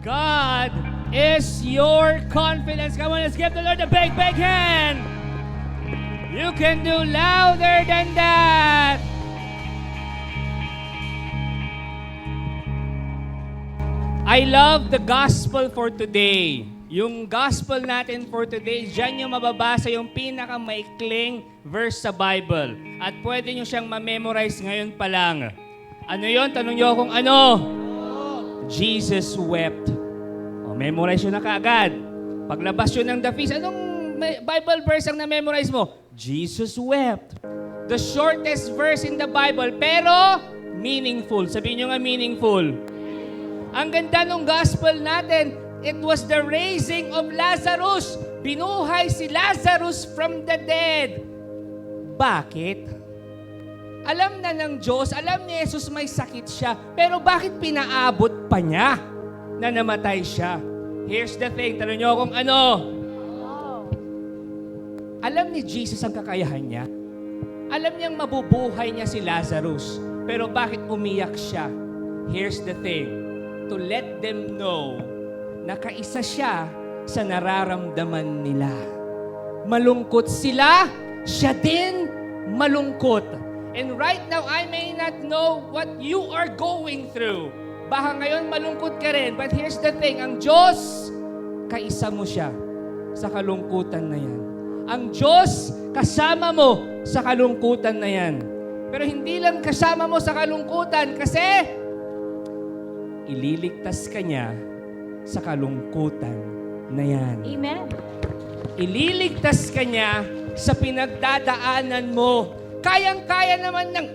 God is your confidence. Come on, let's give the Lord a big, big hand. You can do louder than that. I love the gospel for today. Yung gospel natin for today, dyan yung mababasa yung pinakamaikling verse sa Bible. At pwede nyo siyang ma-memorize ngayon pa lang. Ano yon? Tanong nyo kung ano? Jesus wept. O, memorize yun na kaagad. Paglabas yun ng the feast, anong Bible verse ang na-memorize mo? Jesus wept. The shortest verse in the Bible, pero meaningful. Sabihin nyo nga meaningful. Ang ganda ng gospel natin, it was the raising of Lazarus. Binuhay si Lazarus from the dead. Bakit? Alam na ng Diyos, alam ni Jesus may sakit siya, pero bakit pinaabot pa niya na namatay siya? Here's the thing, tanong niyo kung ano? Alam ni Jesus ang kakayahan niya. Alam niyang mabubuhay niya si Lazarus, pero bakit umiyak siya? Here's the thing, to let them know na kaisa siya sa nararamdaman nila. Malungkot sila, siya din malungkot. And right now, I may not know what you are going through. Baka ngayon malungkot ka rin. But here's the thing, ang Diyos, kaisa mo siya sa kalungkutan na yan. Ang Diyos, kasama mo sa kalungkutan na yan. Pero hindi lang kasama mo sa kalungkutan kasi ililigtas ka niya sa kalungkutan na yan. Amen. Ililigtas ka niya sa pinagdadaanan mo. Kayang-kaya naman ng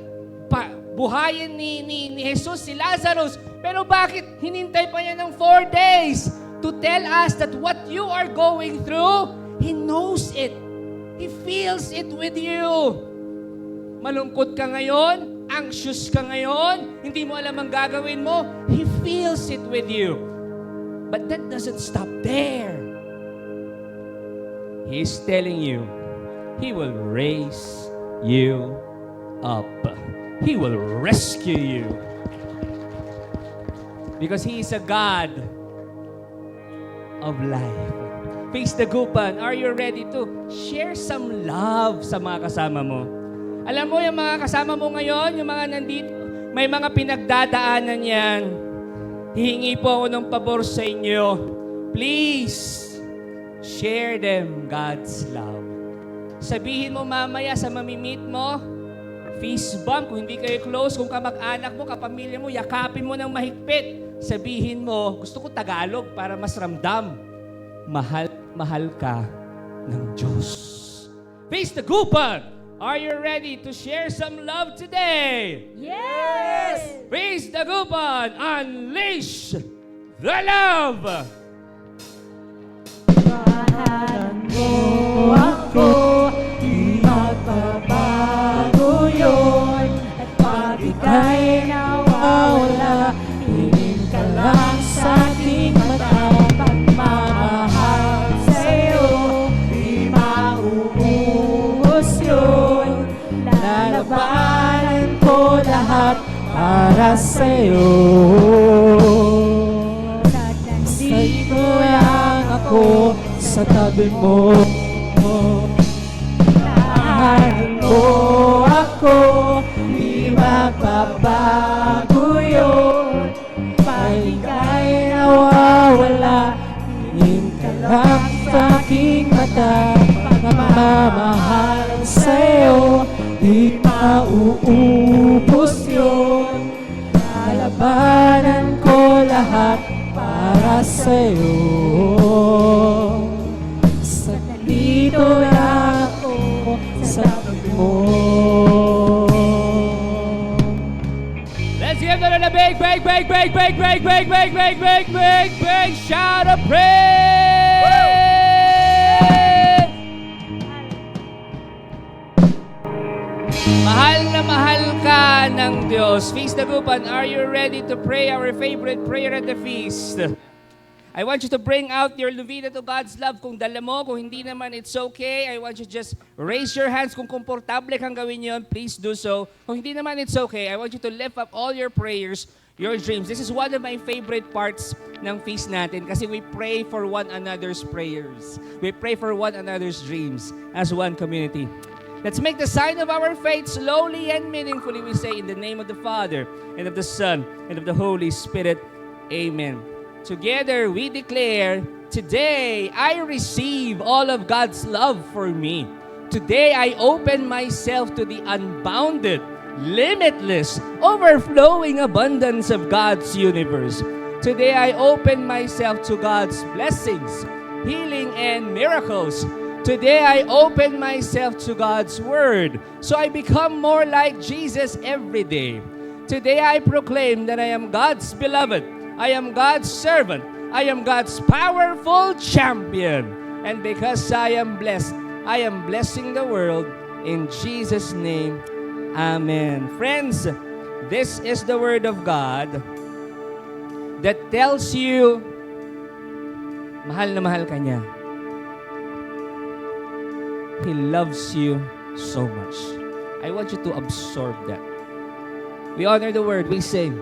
buhayin ni Jesus si Lazarus. Pero bakit hinintay pa niya ng 4 days to tell us that what you are going through, He knows it. He feels it with you. Malungkot ka ngayon, anxious ka ngayon, hindi mo alam ang gagawin mo, He feels it with you. But that doesn't stop there. He's telling you, He will raise you up. He will rescue you. Because He is a God of life. Face the Gupan, are you ready to share some love sa mga kasama mo? Alam mo, yung mga kasama mo ngayon, yung mga nandito, may mga pinagdadaanan yan. Hihingi po ako ng pabor sa inyo. Please, share them God's love. Sabihin mo mamaya sa mamimit mo, fist bump, kung hindi kayo close, kung kamag-anak mo, kapamilya mo, yakapin mo ng mahigpit. Sabihin mo, gusto ko Tagalog para mas ramdam, mahal ka ng Diyos. Face the Gupan! Are you ready to share some love today? Yes! Face the Gupan! Unleash the love! Mahalan mo ako, di magbabago yun. At pag ika'y nawawala, tingin ka lang sa aking mata. Pagmamahal sa'yo, di mauubos yun. Lalabanan ko lahat para sa'yo. Nandito lang ako sa tabi mo. Mahalin mo ako, di magbabago yun. Pag ika'y nawawala, tingin ka lang sa aking mata. Pagmamahal sa'yo, di mauubos yun. Lalabanan ko lahat para sa'yo. Nandito lang ako sa tabi mo. Let's give them a big shout of praise! Mahal na mahal ka ng Diyos. Feast the Gupan, are you ready to pray our favorite prayer at the feast? I want you to bring out your Luvita to God's love. Kung dala mo, kung hindi naman, it's okay. I want you to just raise your hands. Kung komportable kang gawin yun, please do so. Kung hindi naman, it's okay. I want you to lift up all your prayers. your dreams. This is one of my favorite parts ng feast natin kasi we pray for one another's prayers. We pray for one another's dreams as one community. Let's make the sign of our faith slowly and meaningfully. We say in the name of the Father, and of the Son, and of the Holy Spirit. Amen. Together we declare, today I receive all of God's love for me. Today I open myself to the unbounded, limitless, overflowing abundance of God's universe. Today I open myself to God's blessings, healing, and miracles. Today I open myself to God's Word, so I become more like Jesus every day. Today I proclaim that I am God's beloved, I am God's servant, I am God's powerful champion. And because I am blessing the world in Jesus' name. Amen. Friends, this is the Word of God that tells you, mahal na mahal ka niya. He loves you so much. I want you to absorb that. We honor the Word. We sing.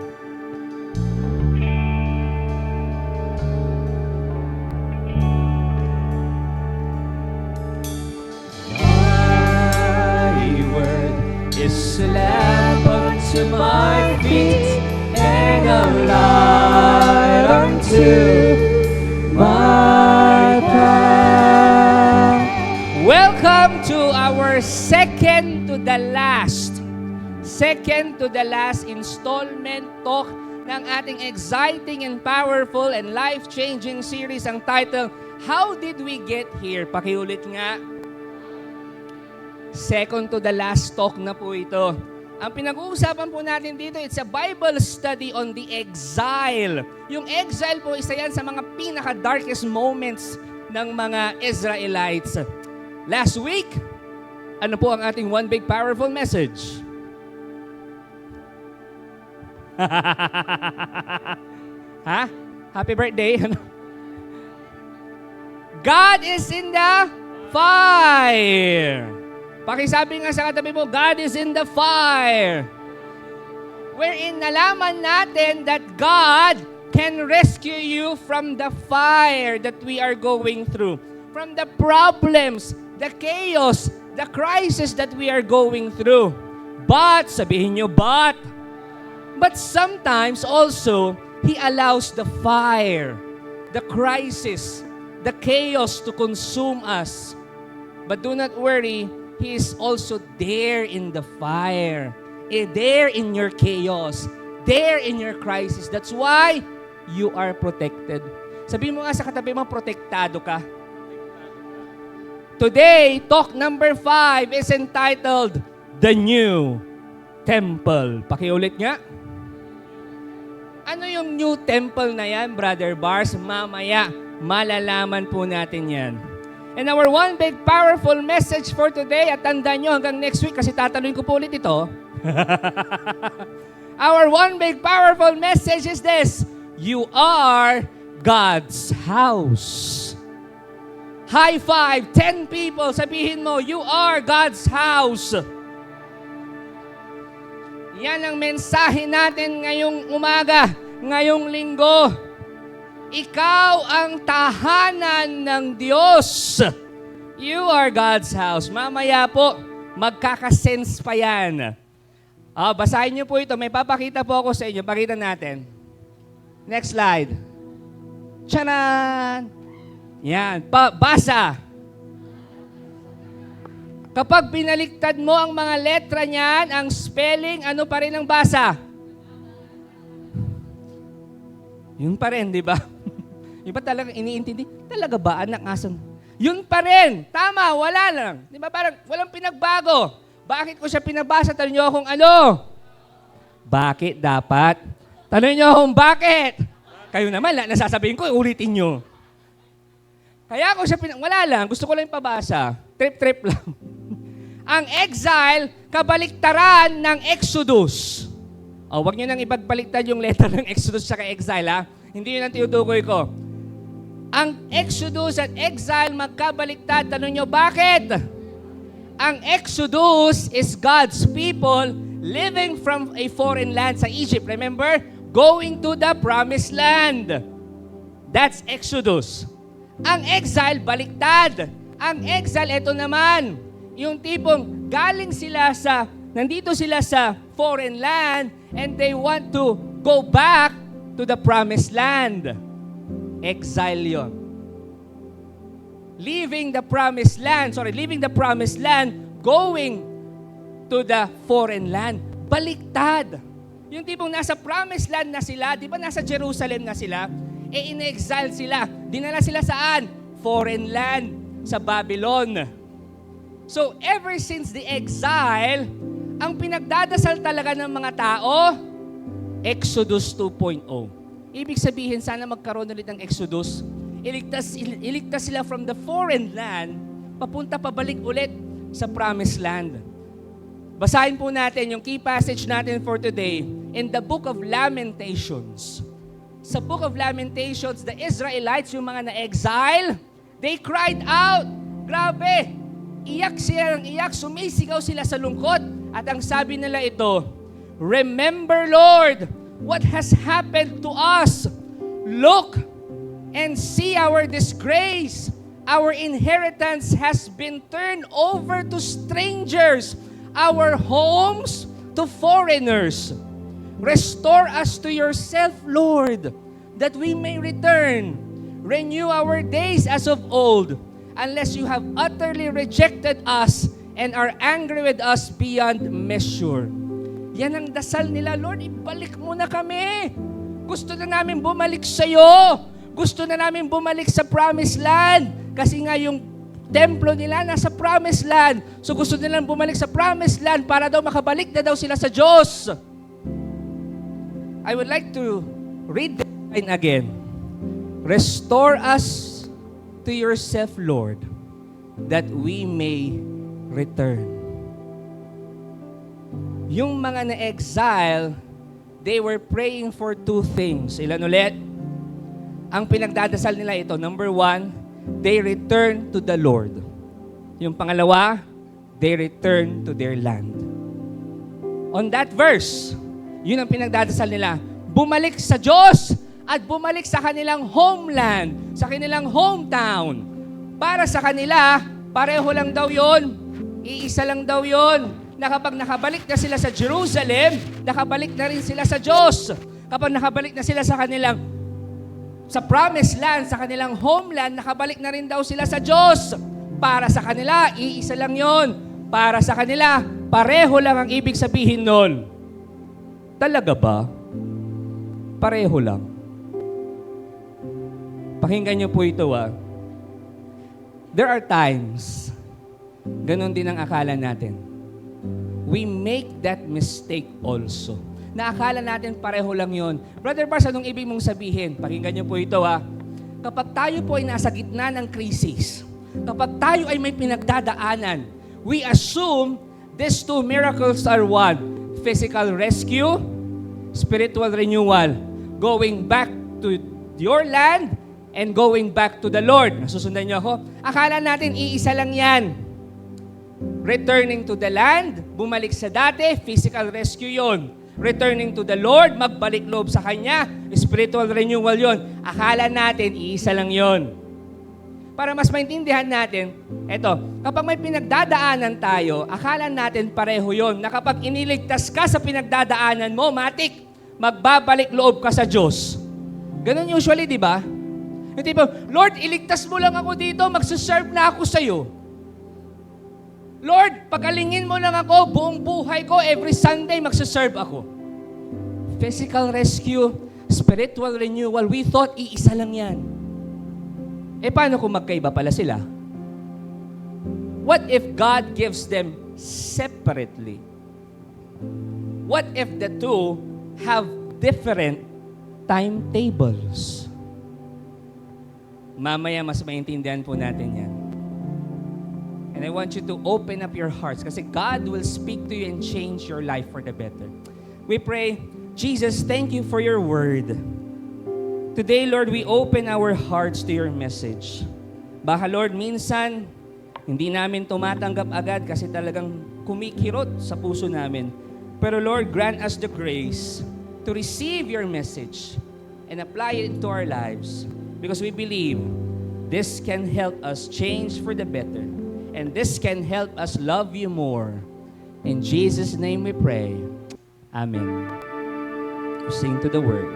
Is a lamp unto my feet and a light unto my path. Welcome to our second to the last installment talk ng ating exciting and powerful and life-changing series. Ang title, How Did We Get Here? Pakiulit nga. Second to the last talk na po ito. Ang pinag-uusapan po natin dito, it's a Bible study on the exile. Yung exile po, isa yan sa mga pinaka-darkest moments ng mga Israelites. Last week, ano po ang ating one big powerful message? Ha? Happy birthday. God is in the fire. Pakisabi nga sa katabi mo, God is in the fire. Wherein nalaman natin that God can rescue you from the fire that we are going through. From the problems, the chaos, the crisis that we are going through. But, sabihin nyo, but sometimes also, He allows the fire, the crisis, the chaos to consume us. But do not worry, He is also there in the fire, there in your chaos, there in your crisis. That's why you are protected. Sabihin mo nga sa katabi mo, protektado ka. Today, talk number 5 is entitled, The New Temple. Pakiulit nga. Ano yung new temple na yan, Brother Bars? Mamaya, malalaman po natin yan. And our one big powerful message for today, at tandaan nyo hanggang next week kasi tatanungin ko po ulit ito. Our one big powerful message is this: you are God's house. High five, 10 people, sabihin mo, you are God's house. Yan ang mensahe natin ngayong umaga, ngayong linggo. Ikaw ang tahanan ng Diyos. You are God's house. Mamaya po, magkakasense pa yan. Basahin niyo po ito. May papakita po ako sa inyo. Pakita natin. Next slide. Tchanan! Yan. Basa. Kapag binaliktad mo ang mga letra niyan, ang spelling, ano pa rin ang basa? Yun pa rin, di ba? Yung ba talagang iniintindi? Talaga ba, anak asan? Yun pa rin. Tama, wala lang. Di ba parang walang pinagbago. Bakit ko siya pinabasa? Tanong niyo akong ano? Bakit dapat? Tanong niyo akong bakit? Kayo naman, nasasabihin ko, ulitin niyo. Kaya ako siya wala lang. Gusto ko lang pabasa. Trip lang. Ang exile, kabaliktaran ng Exodus. Wag niyo nang ipagbaliktad yung letter ng Exodus sa exile, ha? Hindi yun ang tinutukoy ko. Ang Exodus at exile magkabaliktad. Tanong nyo, bakit? Ang Exodus is God's people living from a foreign land sa Egypt. Remember, going to the promised land. That's Exodus. Ang exile, baliktad. Ang exile, ito naman, yung tipong galing sila nandito sila sa foreign land and they want to go back to the promised land. Exile yon. Leaving the promised land, going to the foreign land. Baliktad. Yung tipong nasa promised land na sila, di ba nasa Jerusalem na sila, in-exile sila. Dinala sila saan? Foreign land, sa Babylon. So, ever since the exile, ang pinagdadasal talaga ng mga tao, Exodus 2.0. Ibig sabihin, sana magkaroon ulit ng Exodus. Iligtas sila from the foreign land, pabalik ulit sa promised land. Basahin po natin yung key passage natin for today in the book of Lamentations. Sa book of Lamentations, the Israelites, yung mga na-exile, they cried out. Grabe! Iyak siya ng iyak, sumisigaw sila sa lungkot. At ang sabi nila ito, "Remember, Lord, what has happened to us. Look and see our disgrace. Our inheritance has been turned over to strangers, our homes to foreigners. Restore us to yourself, Lord, that we may return. Renew our days as of old, unless you have utterly rejected us and are angry with us beyond measure." Yan ang dasal nila, Lord, ibalik mo na kami. Gusto na namin bumalik sa iyo. Gusto na namin bumalik sa promised land. Kasi nga yung templo nila nasa promised land. So gusto nilang bumalik sa promised land para daw makabalik na daw sila sa Diyos. I would like to read the line again. Restore us to yourself, Lord, that we may return. Yung mga na-exile, they were praying for two things. Ilan ulit? Ang pinagdadasal nila ito, number one, they return to the Lord. Yung pangalawa, they return to their land. On that verse, yun ang pinagdadasal nila. Bumalik sa Diyos at bumalik sa kanilang homeland, sa kanilang hometown. Para sa kanila, pareho lang daw yun. Iisa lang daw yun. Na kapag nakabalik na sila sa Jerusalem, nakabalik na rin sila sa Diyos. Kapag nakabalik na sila sa promised land, sa kanilang homeland, nakabalik na rin daw sila sa Diyos. Para sa kanila, iisa lang yon. Para sa kanila, pareho lang ang ibig sabihin nun. Talaga ba? Pareho lang. Pakinggan niyo po ito There are times, ganun din ang akala natin. We make that mistake also. Naakala natin pareho lang yon. Brother Bars, anong ibig mong sabihin? Pakinggan niyo po ito Kapag tayo po ay nasa gitna ng krisis, kapag tayo ay may pinagdadaanan, we assume these two miracles are one. Physical rescue, spiritual renewal. Going back to your land and going back to the Lord. Nasusundan niyo ako? Akala natin iisa lang yan. Returning to the land, bumalik sa dati, physical rescue yon. Returning to the Lord, magbalik loob sa Kanya, spiritual renewal yon. Akala natin, iisa lang yon. Para mas maintindihan natin, eto, kapag may pinagdadaanan tayo, akala natin pareho yon. Na kapag iniligtas ka sa pinagdadaanan mo, matik, magbabalik loob ka sa Diyos. Ganun usually, di ba? Yung tipo, Lord, iligtas mo lang ako dito, magsaserve na ako sa'yo. Lord, pagalingin mo lang ako, buong buhay ko, every Sunday magsaserve ako. Physical rescue, spiritual renewal, we thought iisa lang yan. Paano kung magkaiba pala sila? What if God gives them separately? What if the two have different timetables? Mamaya mas maintindihan po natin yan. And I want you to open up your hearts kasi God will speak to you and change your life for the better. We pray, Jesus, thank you for your word. Today, Lord, we open our hearts to your message. Baka, Lord, minsan, hindi namin tumatanggap agad kasi talagang kumikirot sa puso namin. Pero, Lord, grant us the grace to receive your message and apply it into our lives because we believe this can help us change for the better and this can help us love you more. In Jesus' name we pray. Amen. Sing to the word.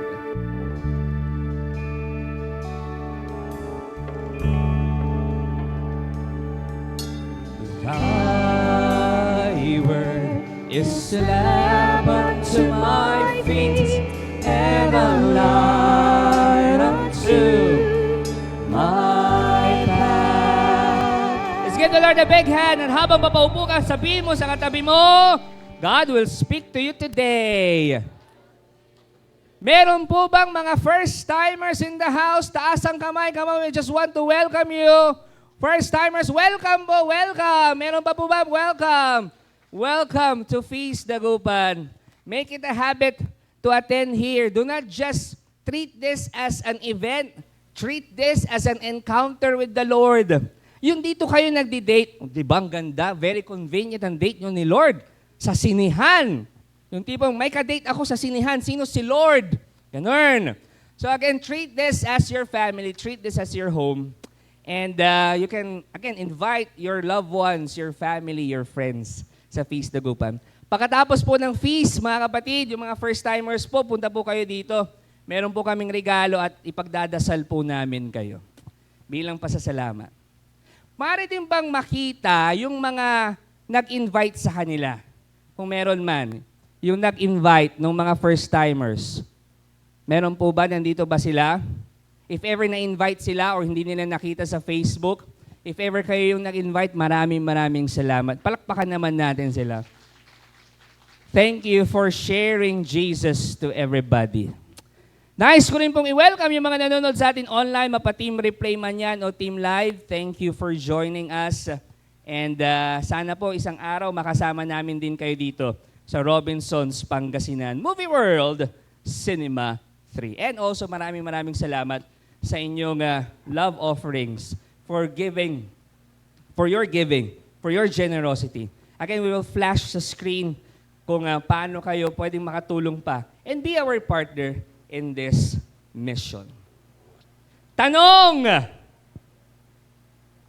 Thy word is a lamp unto my feet and a light unto my path. Let's give the Lord a big hand, and habang mapaupo ka, sabihin mo sa katabi mo, God will speak to you today. Meron po bang mga first-timers in the house? Taas ang kamay. Come on, we just want to welcome you. First-timers, welcome po, welcome. Meron pa po ba? Welcome. Welcome to Feast Dagupan. Make it a habit to attend here. Do not just treat this as an event. Treat this as an encounter with the Lord. Yung dito kayo nagdi-date, di ba ang ganda? Very convenient ang date nyo ni Lord. Sa sinihan. Yung tipong, may ka-date ako sa sinihan. Sino? Si Lord. Ganun. So again, treat this as your family. Treat this as your home. And you can, again, invite your loved ones, your family, your friends sa Feast Dagupan. Pagkatapos po ng feast, mga kapatid, yung mga first-timers po, punta po kayo dito. Meron po kaming regalo at ipagdadasal po namin kayo bilang pasasalamat. Maaari din bang makita yung mga nag-invite sa kanila? Kung meron man, yung nag-invite ng mga first-timers. Meron po ba? Nandito ba sila? If ever na-invite sila or hindi nila nakita sa Facebook, if ever kayo yung nag-invite, maraming salamat. Palakpakan naman natin sila. Thank you for sharing Jesus to everybody. Nice ko rin pong i-welcome yung mga nanonood sa atin online, mapa-team replay man yan o team live. Thank you for joining us. And sana po isang araw makasama namin din kayo dito sa Robinsons, Pangasinan Movie World Cinema 3. And also maraming salamat sa inyong love offerings, for giving, for your generosity. Again, we will flash sa screen kung paano kayo pwedeng makatulong pa and be our partner in this mission. Tanong!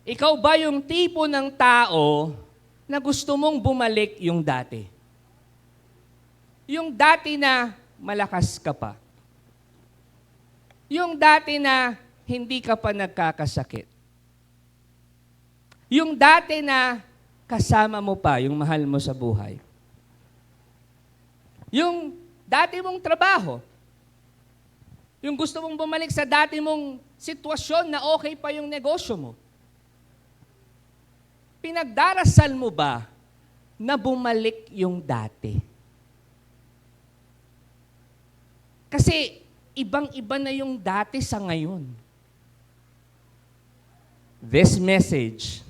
Ikaw ba yung tipo ng tao na gusto mong bumalik yung dati? Yung dati na malakas ka pa. Yung dati na hindi ka pa nagkakasakit. Yung dati na kasama mo pa yung mahal mo sa buhay. Yung dati mong trabaho. Yung gusto mong bumalik sa dati mong sitwasyon na okay pa yung negosyo mo. Pinagdarasal mo ba na bumalik yung dati? Kasi ibang-iba na yung dati sa ngayon. This message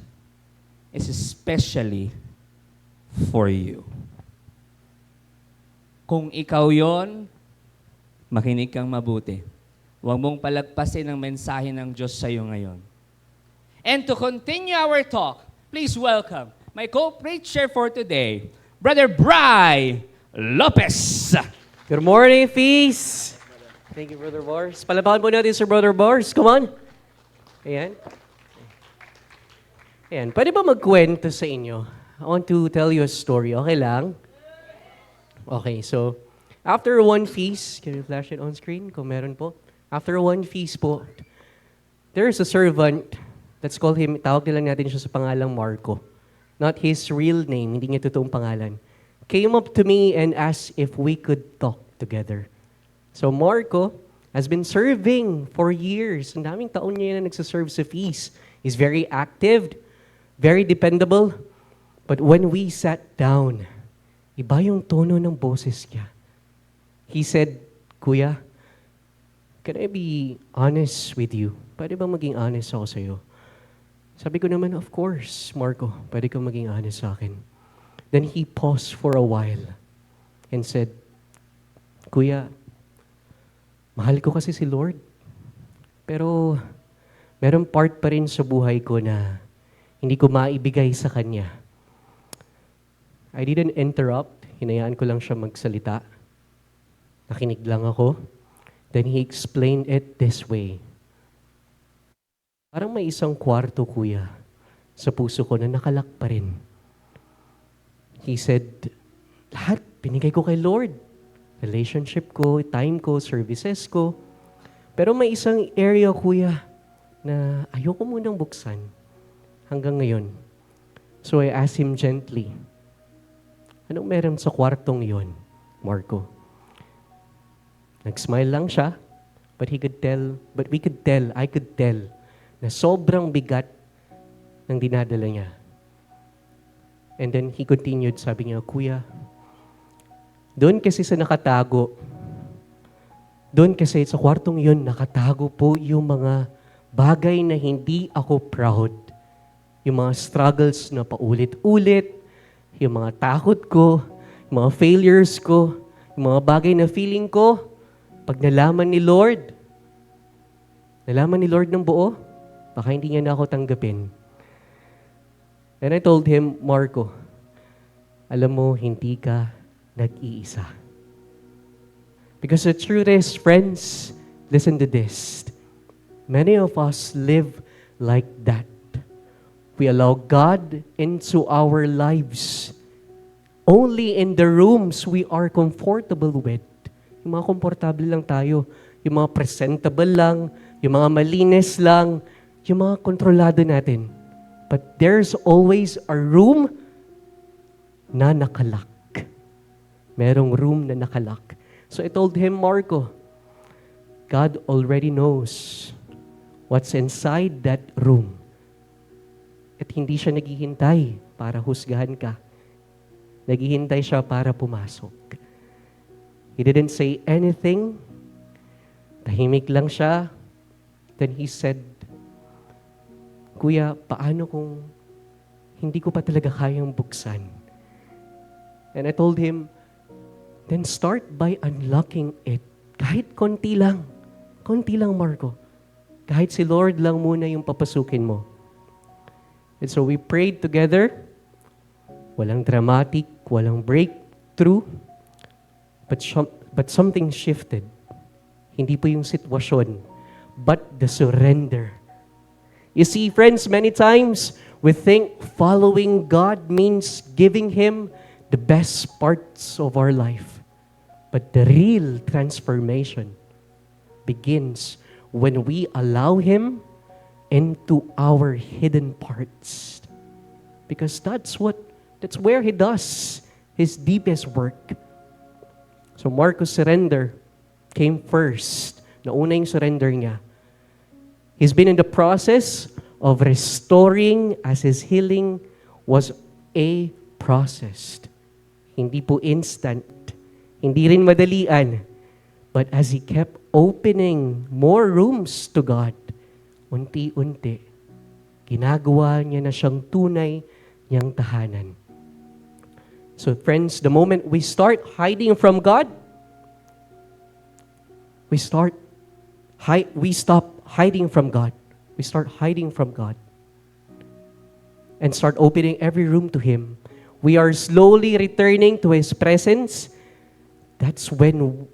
is especially for you. Kung ikaw yon, makinig kang mabuti. Huwag mong palagpasin ang mensahe ng Diyos sa iyo ngayon. And to continue our talk, please welcome my co-preacher for today, Brother Bry Lopez. Good morning, Feast. Thank you, Brother Bars. Palapakan po natin si Brother Bars. Come on. Ayan. Ayan. Pwede ba magkwento sa inyo? I want to tell you a story. Okay lang? Okay, so after one feast, can you flash it on screen kung meron po? After one feast po, there's a servant, let's call him, tawag nila natin siya sa pangalang Marco. Not his real name, hindi niya totoong pangalan. Came up to me and asked if we could talk together. So Marco has been serving for years. Ang daming taon niya na nagsaserve sa feast. He's very active, very dependable. But when we sat down, iba yung tono ng boses niya. He said, Kuya, can I be honest with you? Pwede ba maging honest ako sa'yo? Sabi ko naman, of course, Marco, pwede kang maging honest sa akin. Then he paused for a while and said, Kuya, mahal ko kasi si Lord. Pero merong part pa rin sa buhay ko na hindi ko maibigay sa Kanya. I didn't interrupt. Hinayaan ko lang siya magsalita. Nakinig lang ako. Then he explained it this way. Parang may isang kwarto, kuya, sa puso ko na nakalak pa rin. He said, lahat binigay ko kay Lord. Relationship ko, time ko, services ko. Pero may isang area, kuya, na ayoko munang buksan hanggang ngayon. So I asked him gently, anong meron sa kwartong yon, Marco? Nag-smile lang siya, but I could tell na sobrang bigat ng dinadala niya. And then he continued, sabi niya, Kuya, doon kasi sa nakatago, doon kasi sa kwartong yun, nakatago po yung mga bagay na hindi ako proud. Yung mga struggles na paulit-ulit, yung mga takot ko, yung mga failures ko, yung mga bagay na feeling ko, pag nalaman ni Lord ng buo, baka hindi niya na ako tanggapin. And I told him, Marco, alam mo, hindi ka nag-iisa. Because the truth is, friends, listen to this. Many of us live like that. We allow God into our lives only in the rooms we are comfortable with. Yung mga komportable lang tayo, yung mga presentable lang, yung mga malinis lang, yung mga kontrolado natin. But there's always a room na nakalak. Merong room na nakalak. So I told him, Marco, God already knows what's inside that room. At hindi siya naghihintay para husgahan ka. Naghihintay siya para pumasok. He didn't say anything. Tahimik lang siya. Then he said, Kuya, paano kung hindi ko pa talaga kayang buksan? And I told him, then start by unlocking it. Kahit konti lang. Konti lang, Marco. Kahit si Lord lang muna yung papasukin mo. And so we prayed together. Walang dramatic, walang breakthrough. But something shifted. Hindi po yung sitwasyon, but the surrender. You see, friends, many times we think following God means giving Him the best parts of our life. But the real transformation begins when we allow Him into our hidden parts. Because that's where He does His deepest work. So Marco's surrender came first. Nauna yung surrender niya. He's been in the process of restoring as his healing was a process. Hindi po instant. Hindi rin madalian. But as he kept opening more rooms to God, unti-unti, ginagawa niya na siyang tunay niyang tahanan. So friends, the moment we start hiding from God, we stop hiding from God. We start hiding from God and start opening every room to Him. We are slowly returning to His presence. That's when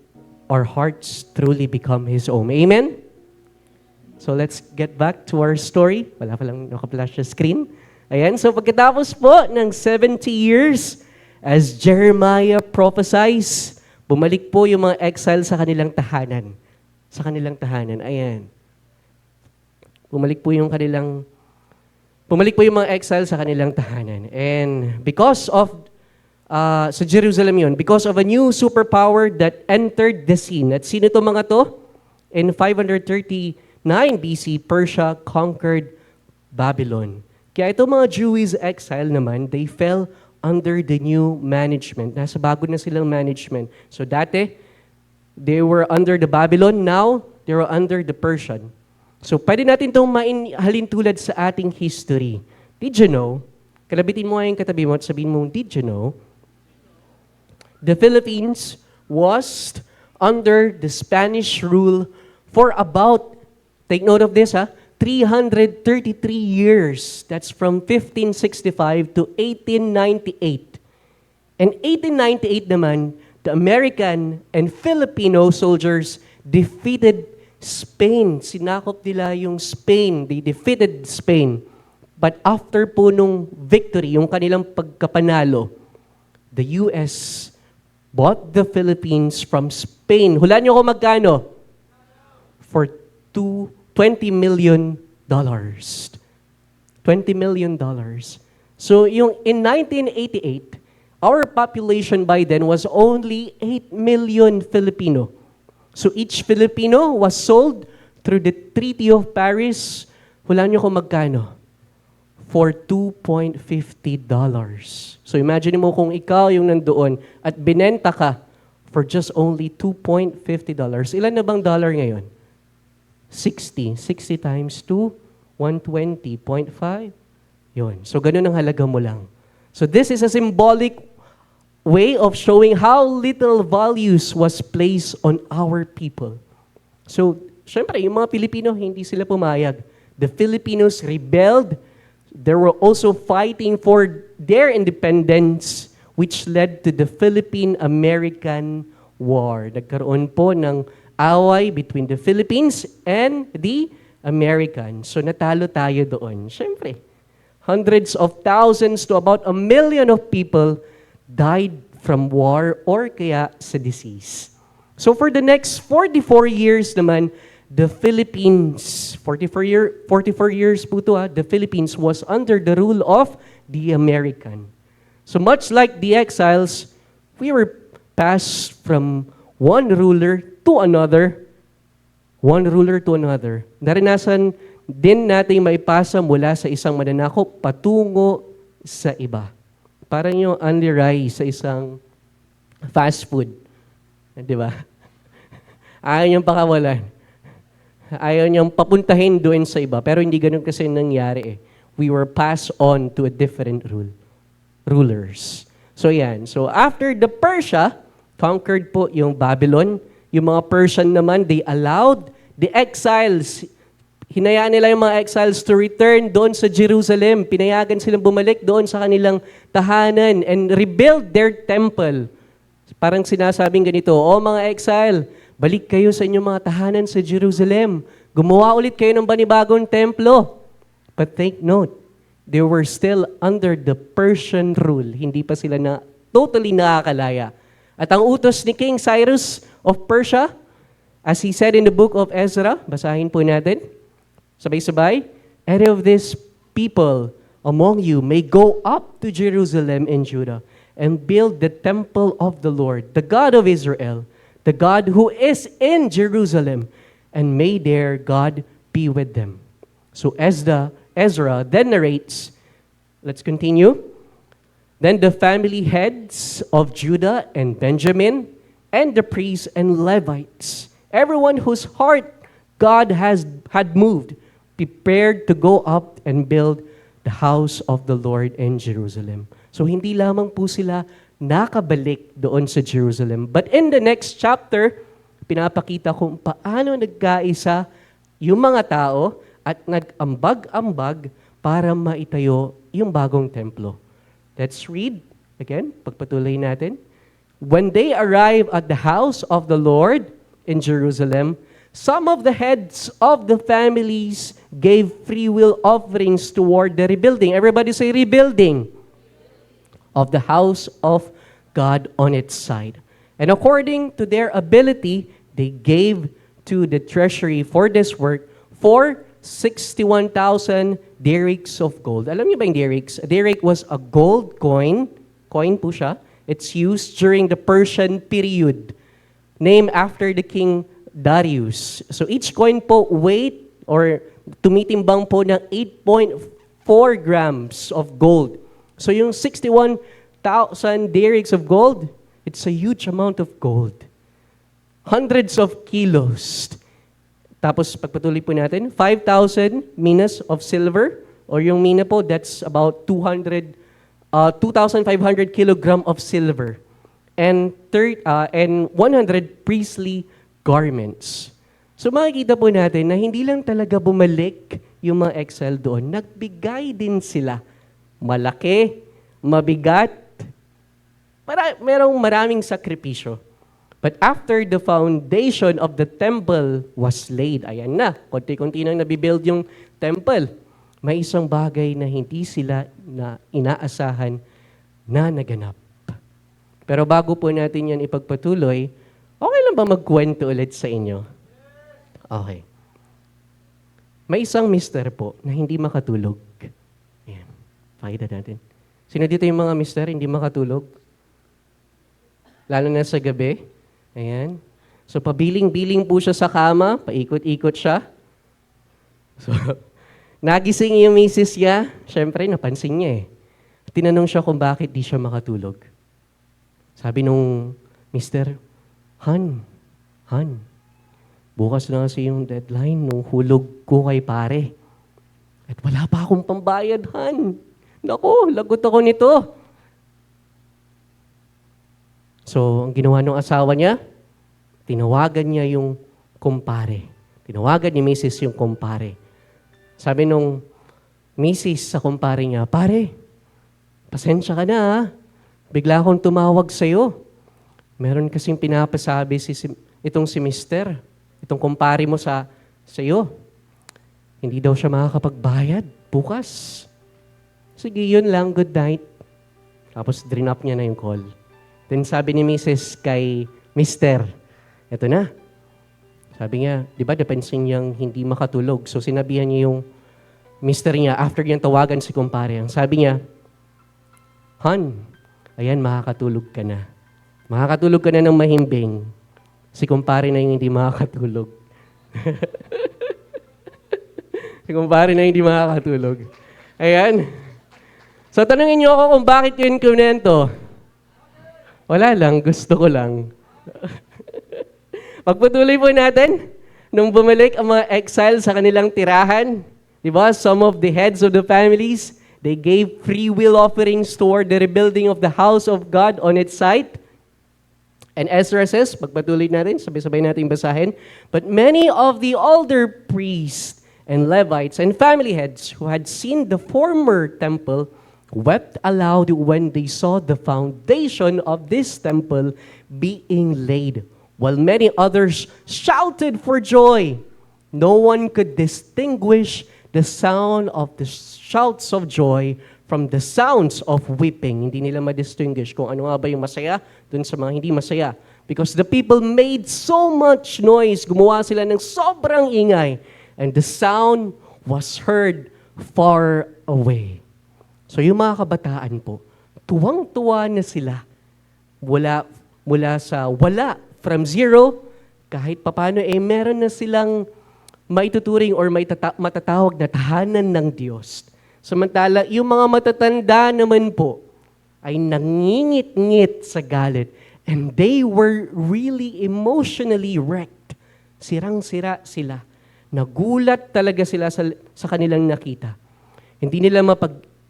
our hearts truly become His own. Amen? So let's get back to our story. Wala pa lang naka-flash sa screen. Ayan, so pagkatapos po ng 70 years, as Jeremiah prophesies, bumalik po yung mga exile sa kanilang tahanan. Sa kanilang tahanan. Ayan. Bumalik po yung mga exile sa kanilang tahanan. And because of, sa Jerusalem yun, because of a new superpower that entered the scene. At sino to mga to? In 539 BC, Persia conquered Babylon. Kaya itong mga Jewish exile naman, they fell under the new management. Nasa bago na silang management. So dati, they were under the Babylon. Now, they were under the Persian. So pwede natin itong mainhalin tulad sa ating history. Did you know? Kalabitin mo nga yung katabi mo at sabihin mo, did you know? The Philippines was under the Spanish rule for about, take note of this 333 years. That's from 1565 to 1898. And 1898 naman, the American and Filipino soldiers defeated Spain. Sinakop nila yung Spain. They defeated Spain. But after po nung victory, yung kanilang pagkapanalo, the US bought the Philippines from Spain. Hulaan niyo kung magkano? For $20 million. $20 million. So yung in 1988, our population by then was only 8 million Filipino. So each Filipino was sold through the Treaty of Paris. Hulaan niyo kung magkano? For $2.50. So imagine mo kung ikaw yung nandoon at binenta ka for just only $2.50. Ilan na bang dollar ngayon? 60. 60 times 2, 120.5. Yun. So ganun ang halaga mo lang. So this is a symbolic way of showing how little values was placed on our people. So, syempre, yung mga Pilipino, hindi sila pumayag. The Filipinos rebelled. They were also fighting for their independence, which led to the Philippine-American War. Nagkaroon po ng away between the Philippines and the Americans. So natalo tayo doon. Siyempre, hundreds of thousands to about 1 million of people died from war or kaya sa disease. So for the next 44 years naman, the Philippines, 44 years po to, the Philippines was under the rule of the American. So much like the exiles, we were passed from one ruler to another. Naranasan din natin maipasa mula sa isang mananakop patungo sa iba. Parang yung only rice sa isang fast food. Di ba? Ayaw niyang pakawalan. Ayaw niyang papuntahin doon sa iba. Pero hindi ganun kasi nangyari eh. We were passed on to a different rulers. So yan. So after the Persia, conquered po yung Babylon. Yung mga Persian naman, they allowed the exiles. Hinayaan nila yung mga exiles to return doon sa Jerusalem. Pinayagan silang bumalik doon sa kanilang tahanan and rebuild their temple. Parang sinasabing ganito, mga exile, balik kayo sa inyong mga tahanan sa Jerusalem. Gumawa ulit kayo ng banibagong templo. But take note, they were still under the Persian rule. Hindi pa sila totally nakakalaya. At ang utos ni King Cyrus of Persia, as he said in the book of Ezra, basahin po natin, sabay-sabay, any of these people among you may go up to Jerusalem and Judah and build the temple of the Lord, the God of Israel, the God who is in Jerusalem, and may their God be with them. So Ezra then narrates, let's continue. Then the family heads of Judah and Benjamin, and the priests and Levites, everyone whose heart God had moved, prepared to go up and build the house of the Lord in Jerusalem. So hindi lamang po sila nakabalik doon sa Jerusalem. But in the next chapter, pinapakita kung paano nagkaisa yung mga tao at nag-ambag-ambag para maitayo yung bagong templo. Let's read again, pagpatuloy natin. When they arrived at the house of the Lord in Jerusalem, some of the heads of the families gave free will offerings toward the rebuilding. Everybody say rebuilding. Of the house of God on its side. And according to their ability, they gave to the treasury for this work for 61,000 derricks of gold. Alam niyo ba yung derricks? A derrick was a gold coin. Coin po siya. It's used during the Persian period, named after the King Darius. So each coin po weight or tumitimbang po ng 8.4 grams of gold. So yung 61,000 derricks of gold, it's a huge amount of gold. Hundreds of kilos. Tapos pagpatuloy po natin, 5,000 minas of silver, or yung mina po, that's about 2,500 kilogram of silver. And 100 priestly garments. So makikita po natin na hindi lang talaga bumalik yung mga exile doon, nagbigay din sila. Malaki, mabigat, merong maraming sakripisyo. But after the foundation of the temple was laid, ayan na, konti-konti nang nabibuild yung temple, may isang bagay na hindi sila na inaasahan na naganap. Pero bago po natin yan ipagpatuloy, okay lang ba magkwento ulit sa inyo? Okay. May isang mister po na hindi makatulog. Ayan, pakita natin. Sino dito yung mga mister hindi makatulog? Lalo na sa gabi. Ayan. So, pabiling-biling po siya sa kama, paikot-ikot siya. So, nagising yung misis niya. Siyempre, napansin niya eh. Tinanong siya kung bakit di siya makatulog. Sabi nung mister, Han, bukas na kasi yung deadline nung hulog ko kay pare. At wala pa akong pambayad, Han. Naku, lagot ako nito. So, ang ginawa ng asawa niya, tinawagan niya yung kumpare. Tinawagan ni Mrs. yung kumpare. Sabi nung Mrs. sa kumpare niya, pare, pasensya ka na ha. Bigla akong tumawag sa'yo. Meron kasing pinapasabi itong si Mister, itong kumpare mo sa'yo. Hindi daw siya makakapagbayad bukas. Sige, yun lang, good night. Tapos drain up niya na yung call. Then sabi ni Mrs. kay Mister, eto na. Sabi niya, di ba, napansin niyang hindi makatulog. So sinabihan niya yung Mister niya, after niyang tawagan si kumpare, ang sabi niya, Han, ayan, makakatulog ka na. Makakatulog ka na ng mahimbing. Si kumpare na yung hindi makakatulog. Si kumpare na yung hindi makakatulog. Ayan. So tanungin niyo ako kung bakit yun kunento. Wala lang, gusto ko lang. Pagpatuloy po natin, nung bumalik ang mga exile sa kanilang tirahan, di ba, some of the heads of the families, they gave free will offerings toward the rebuilding of the house of God on its site. And Ezra says, pagpatuloy natin, sabay-sabay natin basahin, but many of the older priests and Levites and family heads who had seen the former temple wept aloud when they saw the foundation of this temple being laid, while many others shouted for joy. No one could distinguish the sound of the shouts of joy from the sounds of weeping. Hindi nila ma-distinguish kung ano nga ba yung masaya dun sa mga hindi masaya. Because the people made so much noise, gumawa sila ng sobrang ingay, and the sound was heard far away. So yung mga kabataan po, tuwang-tuwa na sila mula sa wala, from zero, kahit papano meron na silang maituturing or matatawag na tahanan ng Diyos. Samantala, yung mga matatanda naman po ay nangingit-ngit sa galit and they were really emotionally wrecked. Sirang-sira sila. Nagulat talaga sila sa kanilang nakita. Hindi nila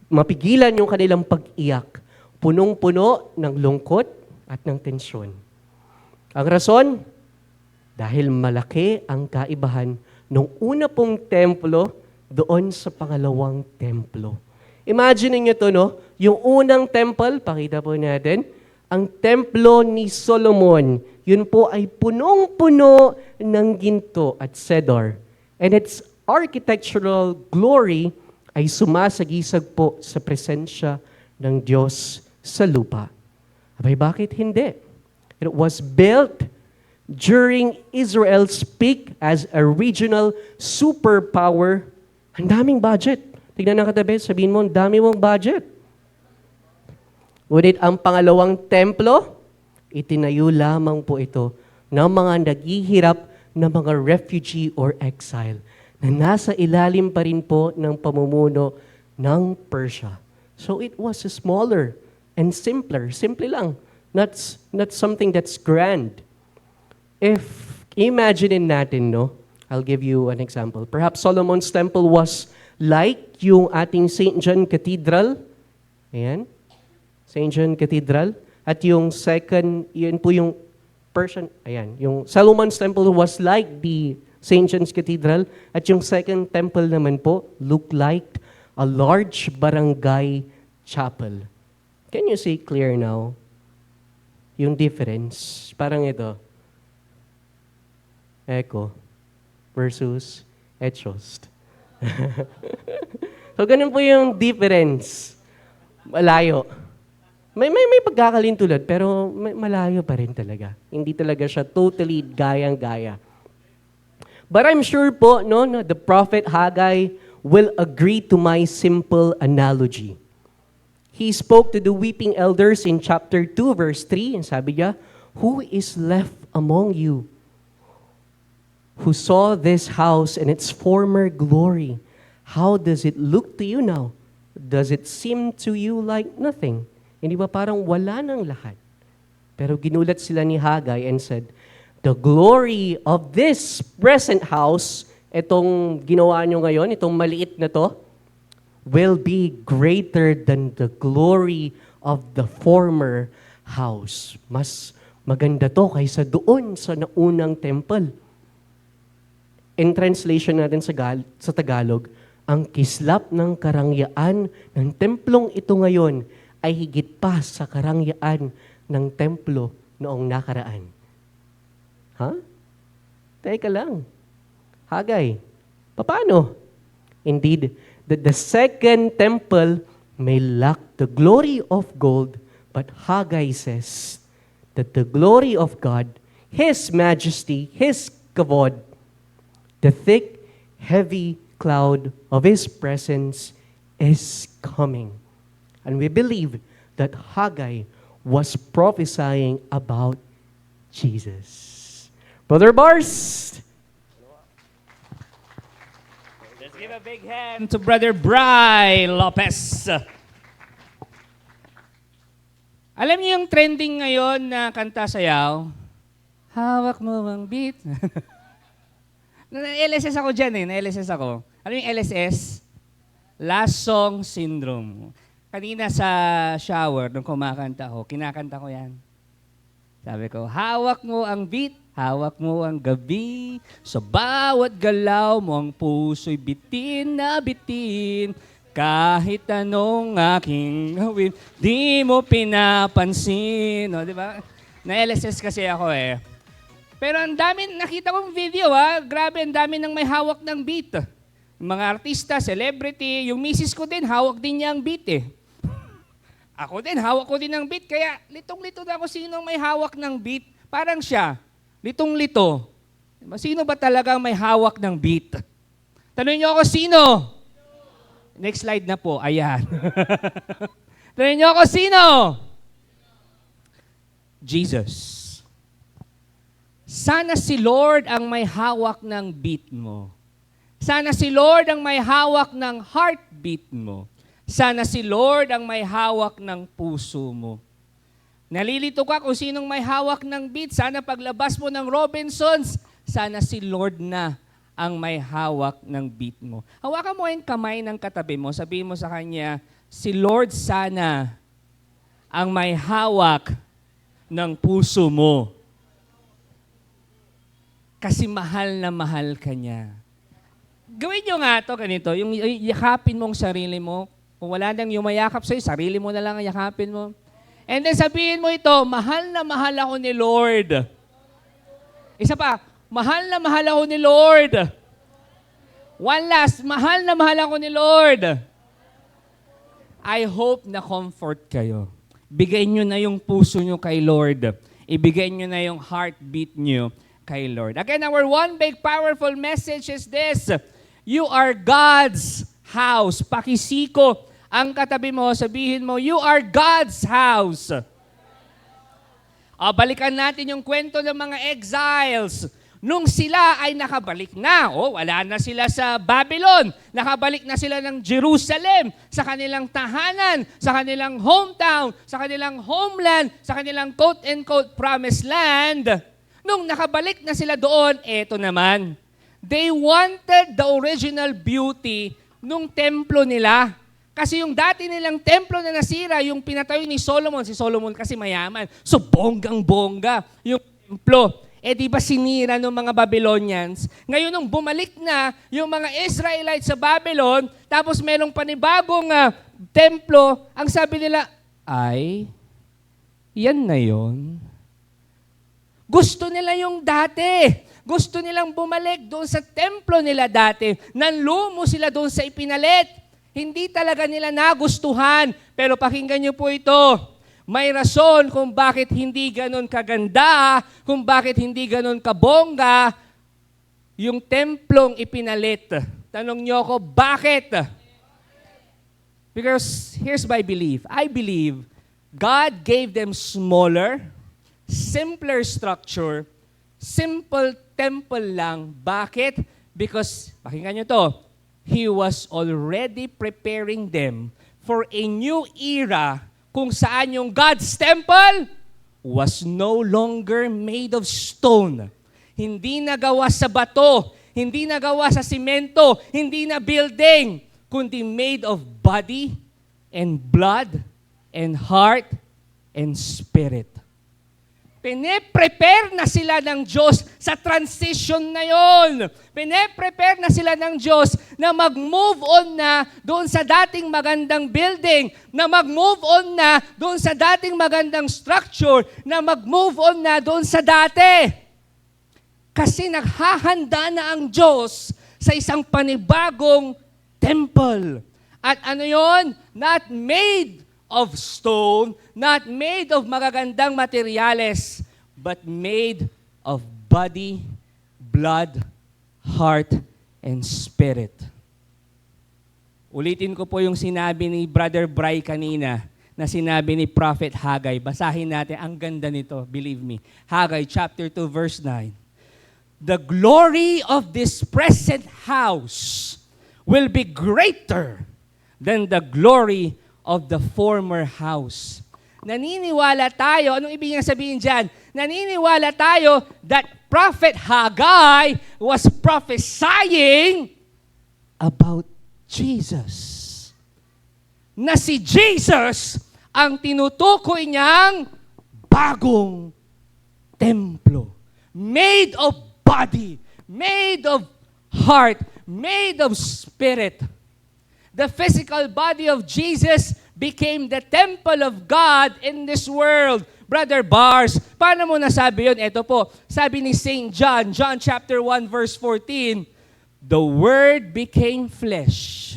mapigilan yung kanilang pag-iyak. Punong-puno ng lungkot at ng tensyon. Ang rason, dahil malaki ang kaibahan nung una pong templo doon sa pangalawang templo. Imagine niyo to, no? Yung unang temple, pakita po natin, ang templo ni Solomon, yun po ay punong-puno ng ginto at cedar. And its architectural glory ay sumasagisag po sa presensya ng Diyos sa lupa. Abay, bakit hindi? It was built during Israel's peak as a regional superpower. Ang daming budget. Tignan ng katabi, sabihin mo, ang dami mong budget. Ngunit ang pangalawang templo, itinayo lamang po ito ng mga naghihirap na mga refugee or exile na nasa ilalim pa rin po ng pamumuno ng Persia. So it was smaller and simpler. Simple lang. Not something that's grand. If imagine natin, no? I'll give you an example. Perhaps Solomon's temple was like yung ating St. John Cathedral. Ayan. St. John Cathedral. At yung second, yun po yung Persian, ayan. Yung Solomon's temple was like the St. John's Cathedral. At yung second temple naman po looked like a large barangay chapel. Can you see clear now? yung difference. Parang ito. Echo versus Echost. So, ganun po yung difference. Malayo. May pagkakalintulad, pero malayo pa rin talaga. Hindi talaga siya totally gayang-gaya. But I'm sure po, no, the prophet Haggai will agree to my simple analogy. He spoke to the weeping elders in chapter 2, verse 3, and sabi niya, "Who is left among you who saw this house in its former glory? How does it look to you now? Does it seem to you like nothing?" Hindi ba parang wala nang lahat? Pero ginulat sila ni Haggai and said, "The glory of this present house," itong ginawa nyo ngayon, itong maliit na to, "will be greater than the glory of the former house." Mas maganda to kaysa doon sa naunang temple. In translation natin sa Tagalog, ang kislap ng karangyaan ng templong ito ngayon ay higit pa sa karangyaan ng templo noong nakaraan. Ha? Teka lang. Haggai, paano? Indeed, that the second temple may lack the glory of gold, but Haggai says that the glory of God, His majesty, His kavod, the thick, heavy cloud of His presence is coming. And we believe that Haggai was prophesying about Jesus. Brother Bars! Let's give a big hand to Brother Bry Lopez. Alam niyo yung trending ngayon na kanta sayaw? Hawak mo ang beat. Na-LSS ako dyan na-LSS ako. Alam yung LSS? Last Song Syndrome. Kanina sa shower, nung kumakanta ko, kinakanta ko yan. Sabi ko, hawak mo ang beat, hawak mo ang gabi, sa bawat galaw mo ang puso'y bitin na bitin. Kahit anong aking gawin, di mo pinapansin. No, di ba? Na-LSS kasi ako eh. Pero ang dami, nakita kong video grabe, ang dami nang may hawak ng beat. Mga artista, celebrity, yung misis ko din, hawak din niya ang beat eh. Ako din, hawak ko din ng beat. Kaya litong-lito na ako sinong may hawak ng beat. Parang siya, litong-lito. Sino ba talagang may hawak ng beat? Tanungin niyo ako, sino? Next slide na po, ayan. Tanungin niyo ako, sino? Jesus. Sana si Lord ang may hawak ng beat mo. Sana si Lord ang may hawak ng heartbeat mo. Sana si Lord ang may hawak ng puso mo. Nalilito ka kung sinong may hawak ng beat. Sana paglabas mo ng Robinsons, sana si Lord na ang may hawak ng beat mo. Hawakan mo yung kamay ng katabi mo. Sabihin mo sa kanya, si Lord sana ang may hawak ng puso mo. Kasi mahal na mahal ka niya. Gawin nyo nga ito, ganito, yung yakapin mong sarili mo. Kung wala nang yumayakap sa'yo, sarili mo na lang ang yakapin mo. And then sabihin mo ito, mahal na mahal ako ni Lord. Isa pa, mahal na mahal ako ni Lord. One last, mahal na mahal ako ni Lord. I hope na comfort kayo. Bigay nyo na yung puso nyo kay Lord. Ibigay nyo na yung heartbeat nyo kay Lord. Again, our one big powerful message is this. You are God's house. Pakisiko ang katabi mo, sabihin mo, you are God's house. Balikan natin yung kwento ng mga exiles. Nung sila ay nakabalik na, wala na sila sa Babylon, nakabalik na sila ng Jerusalem, sa kanilang tahanan, sa kanilang hometown, sa kanilang homeland, sa kanilang quote-unquote promised land. Nung nakabalik na sila doon, eto naman, they wanted the original beauty nung templo nila. Kasi yung dati nilang templo na nasira, yung pinatayo ni Solomon, si Solomon kasi mayaman, so bonggang-bongga yung templo. Di ba sinira ng mga Babylonians? Ngayon nung bumalik na yung mga Israelites sa Babylon, tapos merong panibagong templo, ang sabi nila, ay, yan na yon. Gusto nila yung dati. Gusto nilang bumalik doon sa templo nila dati. Nanlumo sila doon sa ipinalit. Hindi talaga nila nagustuhan. Pero pakinggan niyo po ito. May rason kung bakit hindi ganon kaganda, kung bakit hindi ganon kabongga, yung templong ipinalit. Tanong niyo ako, bakit? Because here's my belief. I believe God gave them smaller, simpler structure, simple temple lang. Bakit? Because, pakinggan nyo to, He was already preparing them for a new era kung saan yung God's temple was no longer made of stone. Hindi nagawa sa bato, hindi nagawa sa simento, hindi na building, kundi made of body and blood and heart and spirit. Pine-prepare na sila ng Diyos sa transition na yon. Pine-prepare na sila ng Diyos na mag-move on na doon sa dating magandang building, na mag-move on na doon sa dating magandang structure, na mag-move on na doon sa dati. Kasi naghahanda na ang Diyos sa isang panibagong temple. At ano yon? Not made of stone, not made of magagandang materyales, but made of body, blood, heart, and spirit. Ulitin ko po yung sinabi ni Brother Bry kanina, na sinabi ni Prophet Haggai. Basahin natin, ang ganda nito, believe me. Haggai chapter 2 verse 9. The glory of this present house will be greater than the glory of the former house. Naniniwala tayo, anong ibig niya sabihin dyan? Naniniwala tayo that Prophet Haggai was prophesying about Jesus. Na si Jesus ang tinutukoy niyang bagong templo. Made of body, made of heart, made of spirit. The physical body of Jesus became the temple of God in this world. Brother Bars, paano mo nasabi yun? Ito po, sabi ni St. John, John chapter 1 verse 14, the Word became flesh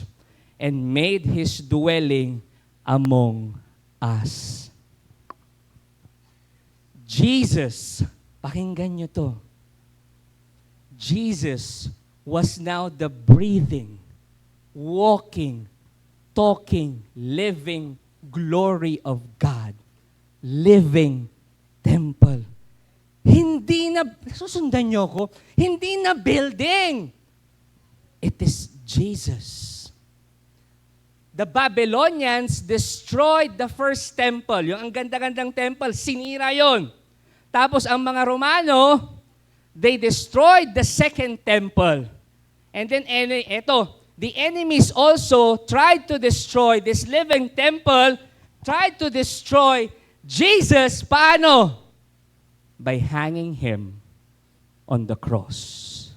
and made His dwelling among us. Jesus, pakinggan nyo to. Jesus was now the breathing, walking, talking, living glory of God. Living temple. Hindi na, susundan niyo ko, hindi na building. It is Jesus. The Babylonians destroyed the first temple. Yung ang ganda-gandang temple, sinira yon. Tapos ang mga Romano, they destroyed the second temple. And then, the enemies also tried to destroy this living temple, tried to destroy Jesus. Paano? By hanging Him on the cross.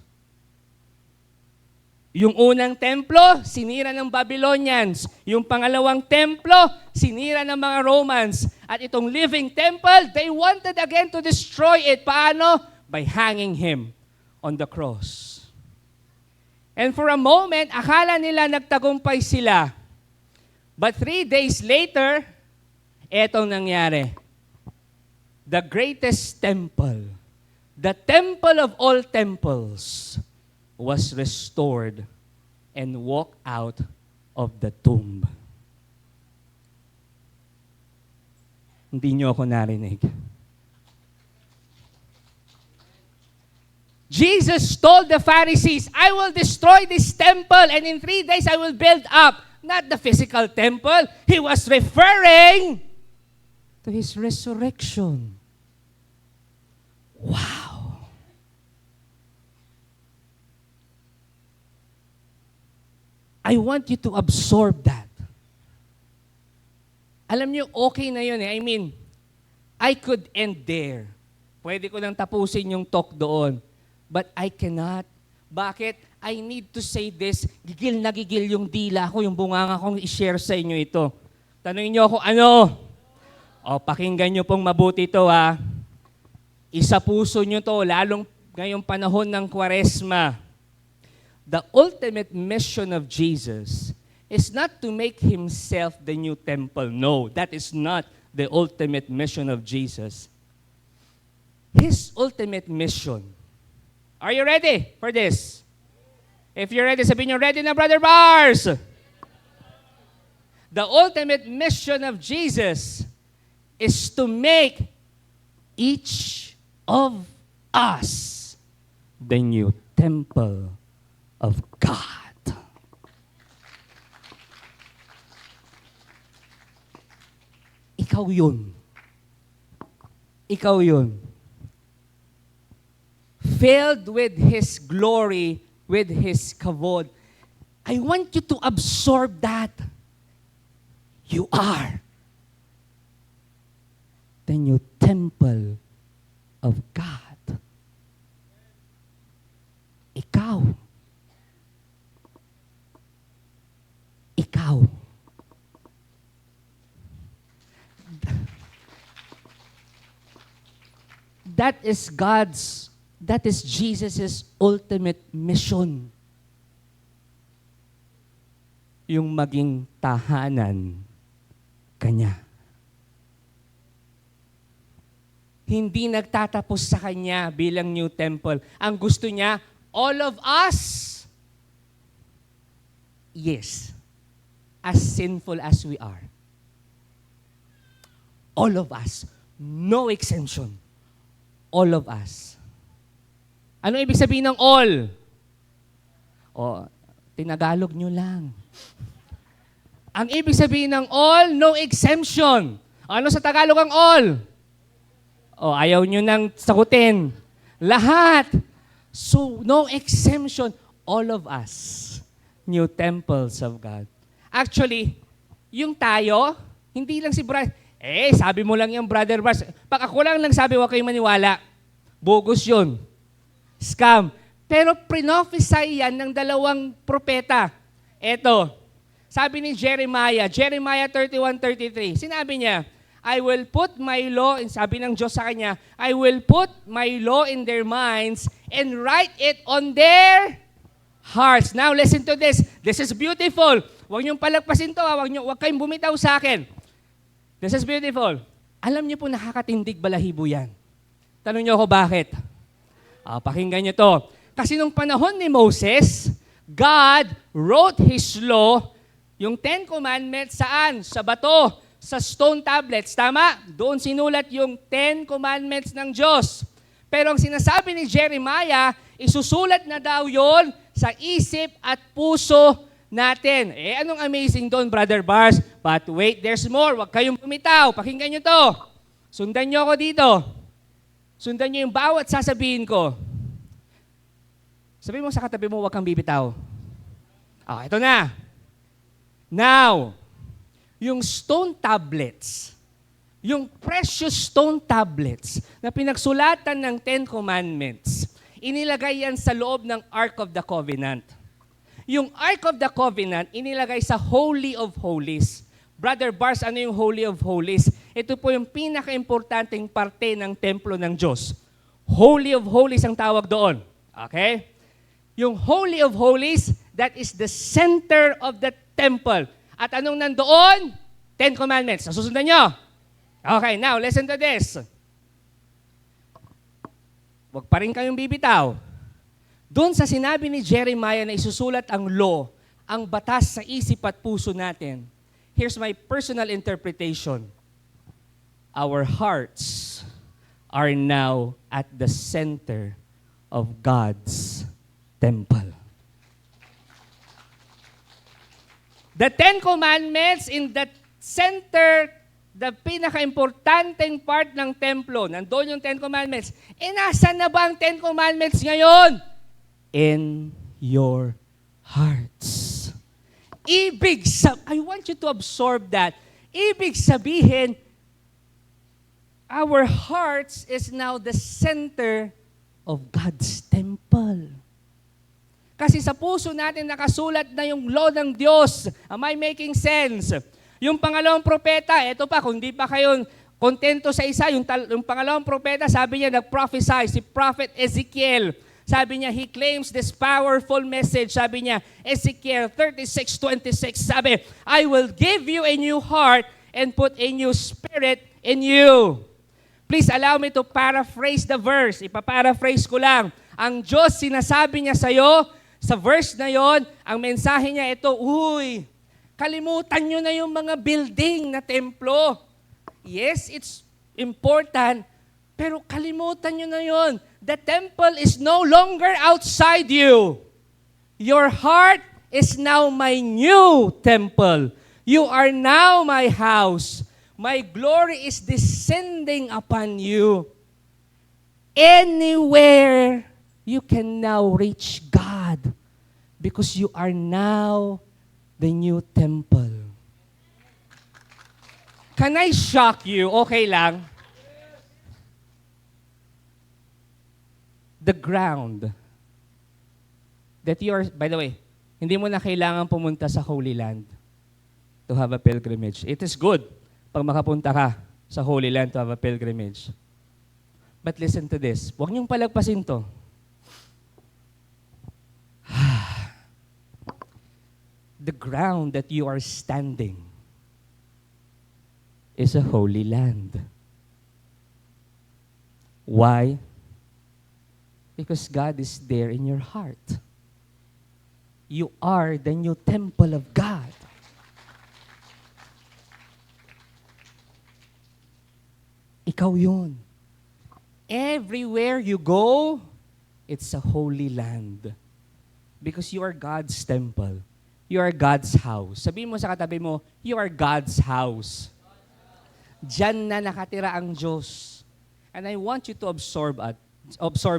Yung unang templo, sinira ng Babylonians. Yung pangalawang templo, sinira ng mga Romans. At itong living temple, they wanted again to destroy it. Paano? By hanging Him on the cross. And for a moment, akala nila nagtagumpay sila. But 3 days later, etong nangyari. The greatest temple, the temple of all temples, was restored and walked out of the tomb. Hindi niyo ako narinig. Jesus told the Pharisees, I will destroy this temple and in 3 days I will build up. Not the physical temple. He was referring to His resurrection. Wow. I want you to absorb that. Alam niyo, okay na yun eh. I mean, I could end there. Pwede ko nang tapusin yung talk doon. But I cannot. Bakit? I need to say this. Gigil na gigil yung dila ko, yung bunganga kong i-share sa inyo ito. Tanungin niyo ako, ano? O, pakinggan niyo pong mabuti ito ha. Isa puso nyo to, lalong ngayong panahon ng Kwaresma. The ultimate mission of Jesus is not to make himself the new temple. No, that is not the ultimate mission of Jesus. His ultimate mission. Are you ready for this? If you're ready, sabihin nyo, ready na, Brother Bars! The ultimate mission of Jesus is to make each of us the new temple of God. Ikaw yun. Ikaw yun. Filled with His glory, with His kavod. I want you to absorb that. You are the new temple of God. Ikaw. Ikaw. That is Jesus' ultimate mission. Yung maging tahanan kanya. Hindi nagtatapos sa kanya bilang new temple. Ang gusto niya, all of us, yes, as sinful as we are. All of us, no exemption. All of us. Ano ibig sabihin ng all? O, tinagalog nyo lang. Ang ibig sabihin ng all, no exemption. Ano sa Tagalog ang all? O, ayaw nyo nang sagutin. Lahat. So, no exemption. All of us. New temples of God. Actually, yung tayo, hindi lang si Brother. Sabi mo lang yung Brother Bars. Pag ako lang nagsabi, huwag kayong maniwala. Bogus yun. Scam. Pero prophesy yan ng dalawang propeta. Eto. Sabi ni Jeremiah 31:33, sinabi niya, I will put my law, sabi ng Diyos sa kanya, I will put my law in their minds and write it on their hearts. Now listen to this. This is beautiful. Huwag niyong palagpasin to. Huwag kayong bumitaw sa akin. This is beautiful. Alam niyo po nakakatindig balahibo yan. Tanong niyo ako bakit? Pakinggan niyo to. Kasi nung panahon ni Moses, God wrote His law, yung 10 Commandments saan? Sa bato, sa stone tablets. Tama? Doon sinulat yung 10 Commandments ng Diyos. Pero ang sinasabi ni Jeremiah, isusulat na daw yon sa isip at puso natin. Anong amazing doon, Brother Bars? But wait, there's more. Huwag kayong bumitaw. Pakinggan nyo to. Sundan nyo ako dito. Sundan nyo yung bawat sasabihin ko. Sabihin mo sa katabi mo, huwag kang bibitaw. Ito na. Now, yung stone tablets, yung precious stone tablets na pinagsulatan ng 10 Commandments, inilagay yan sa loob ng Ark of the Covenant. Yung Ark of the Covenant, inilagay sa Holy of Holies. Brother Bars, ano yung Holy of Holies? Ito po yung pinaka-importanting parte ng templo ng Diyos. Holy of Holies ang tawag doon. Okay? Yung Holy of Holies, that is the center of the temple. At anong nandoon? 10 Commandments. Nasusundan nyo? Okay, now listen to this. Huwag pa rin kayong bibitaw. Doon sa sinabi ni Jeremiah na isusulat ang law, ang batas sa isip at puso natin, here's my personal interpretation. Our hearts are now at the center of God's temple. The 10 Commandments in the center, the pinaka-importanting part ng templo, nandoon yung 10 Commandments. Nasaan na ba ang 10 Commandments ngayon? In your hearts. I want you to absorb that. Ibig sabihin, our hearts is now the center of God's temple. Kasi sa puso natin nakasulat na yung law ng Diyos. Am I making sense? Yung pangalawang propeta, eto pa, kung kontento sa isa. Yung pangalawang propeta, sabi niya, nag-prophesy, si Prophet Ezekiel. Sabi niya, he claims this powerful message. Sabi niya, Ezekiel 36:26, sabi, I will give you a new heart and put a new spirit in you. Please allow me to paraphrase the verse. Ipaparaphrase ko lang. Ang Diyos, sinasabi niya sa'yo, sa verse na yon, ang mensahe niya ito, uy, kalimutan nyo na yung mga building na templo. Yes, it's important, pero kalimutan nyo na yon. The temple is no longer outside you. Your heart is now my new temple. You are now my house. My glory is descending upon you. Anywhere you can now reach God because you are now the new temple. Can I shock you? Okay lang. The ground that you are, by the way, hindi mo na kailangan pumunta sa Holy Land to have a pilgrimage. It is good pag makapunta ka sa Holy Land to have a pilgrimage. But listen to this. Huwag niyong palagpasin to. The ground that you are standing is a holy land. Why? Because God is there in your heart. You are the new temple of God. Ikaw yun. Everywhere you go, it's a holy land. Because you are God's temple. You are God's house. Sabihin mo sa katabi mo, you are God's house. Diyan na nakatira ang Diyos. And I want you to absorb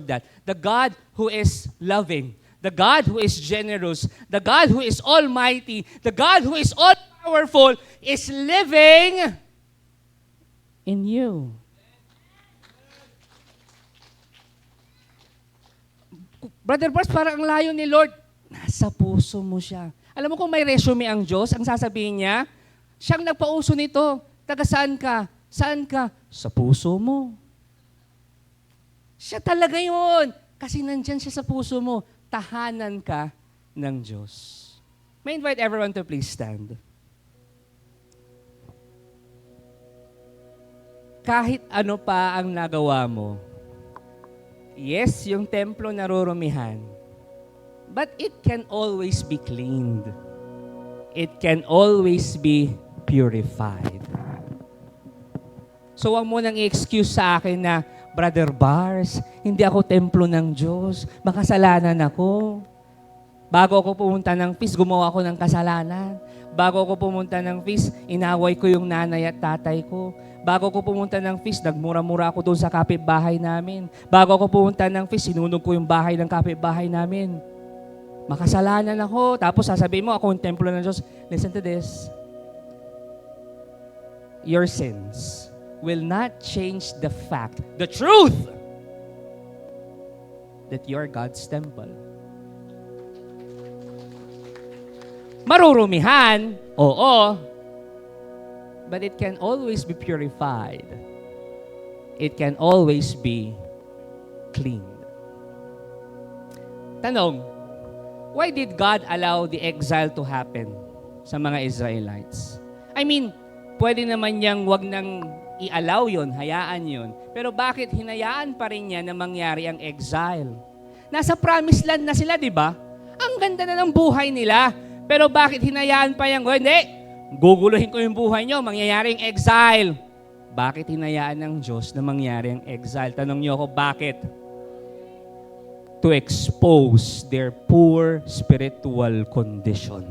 that. The God who is loving, the God who is generous, the God who is almighty, the God who is all-powerful is living in you. Brother Bars, parang ang layo ni Lord, nasa puso mo siya. Alam mo kung may resume ang Diyos, ang sasabihin niya, siyang nagpauso nito. Taga saan ka? Saan ka? Sa puso mo. Siya talaga yun. Kasi nandyan siya sa puso mo. Tahanan ka ng Diyos. May invite everyone to please stand. Kahit ano pa ang nagawa mo, yes, yung templo narurumihan, but it can always be cleaned. It can always be purified. So wag mo nang i-excuse sa akin na, Brother Bars, hindi ako templo ng Diyos, makasalanan ako. Bago ako pumunta ng feast, gumawa ako ng kasalanan. Bago ako pumunta ng feast, inaway ko yung nanay at tatay ko. Bago ako pumunta ng feast, nagmura-mura ako doon sa kapitbahay namin. Bago ako pumunta ng feast, sinunog ko yung bahay ng kapitbahay namin. Makasalanan ako. Tapos sasabihin mo, ako yung templo ng Diyos. Listen to this. Your sins will not change the fact, the truth, that you're God's temple. Marurumihan, oo, but it can always be purified. It can always be cleaned. Tanong, why did God allow the exile to happen sa mga Israelites? I mean, pwede naman niyang wag nang i-allow yun, hayaan yun. Pero bakit hinayaan pa rin niya na mangyari ang exile? Nasa promised land na sila, di ba? Ang ganda na ng buhay nila. Pero bakit hinayaan pa yung, hindi, guguluhin ko yung buhay nyo, mangyayari yung exile. Bakit hinayaan ng Diyos na mangyari ang exile? Tanong niyo ako, bakit? To expose their poor spiritual condition.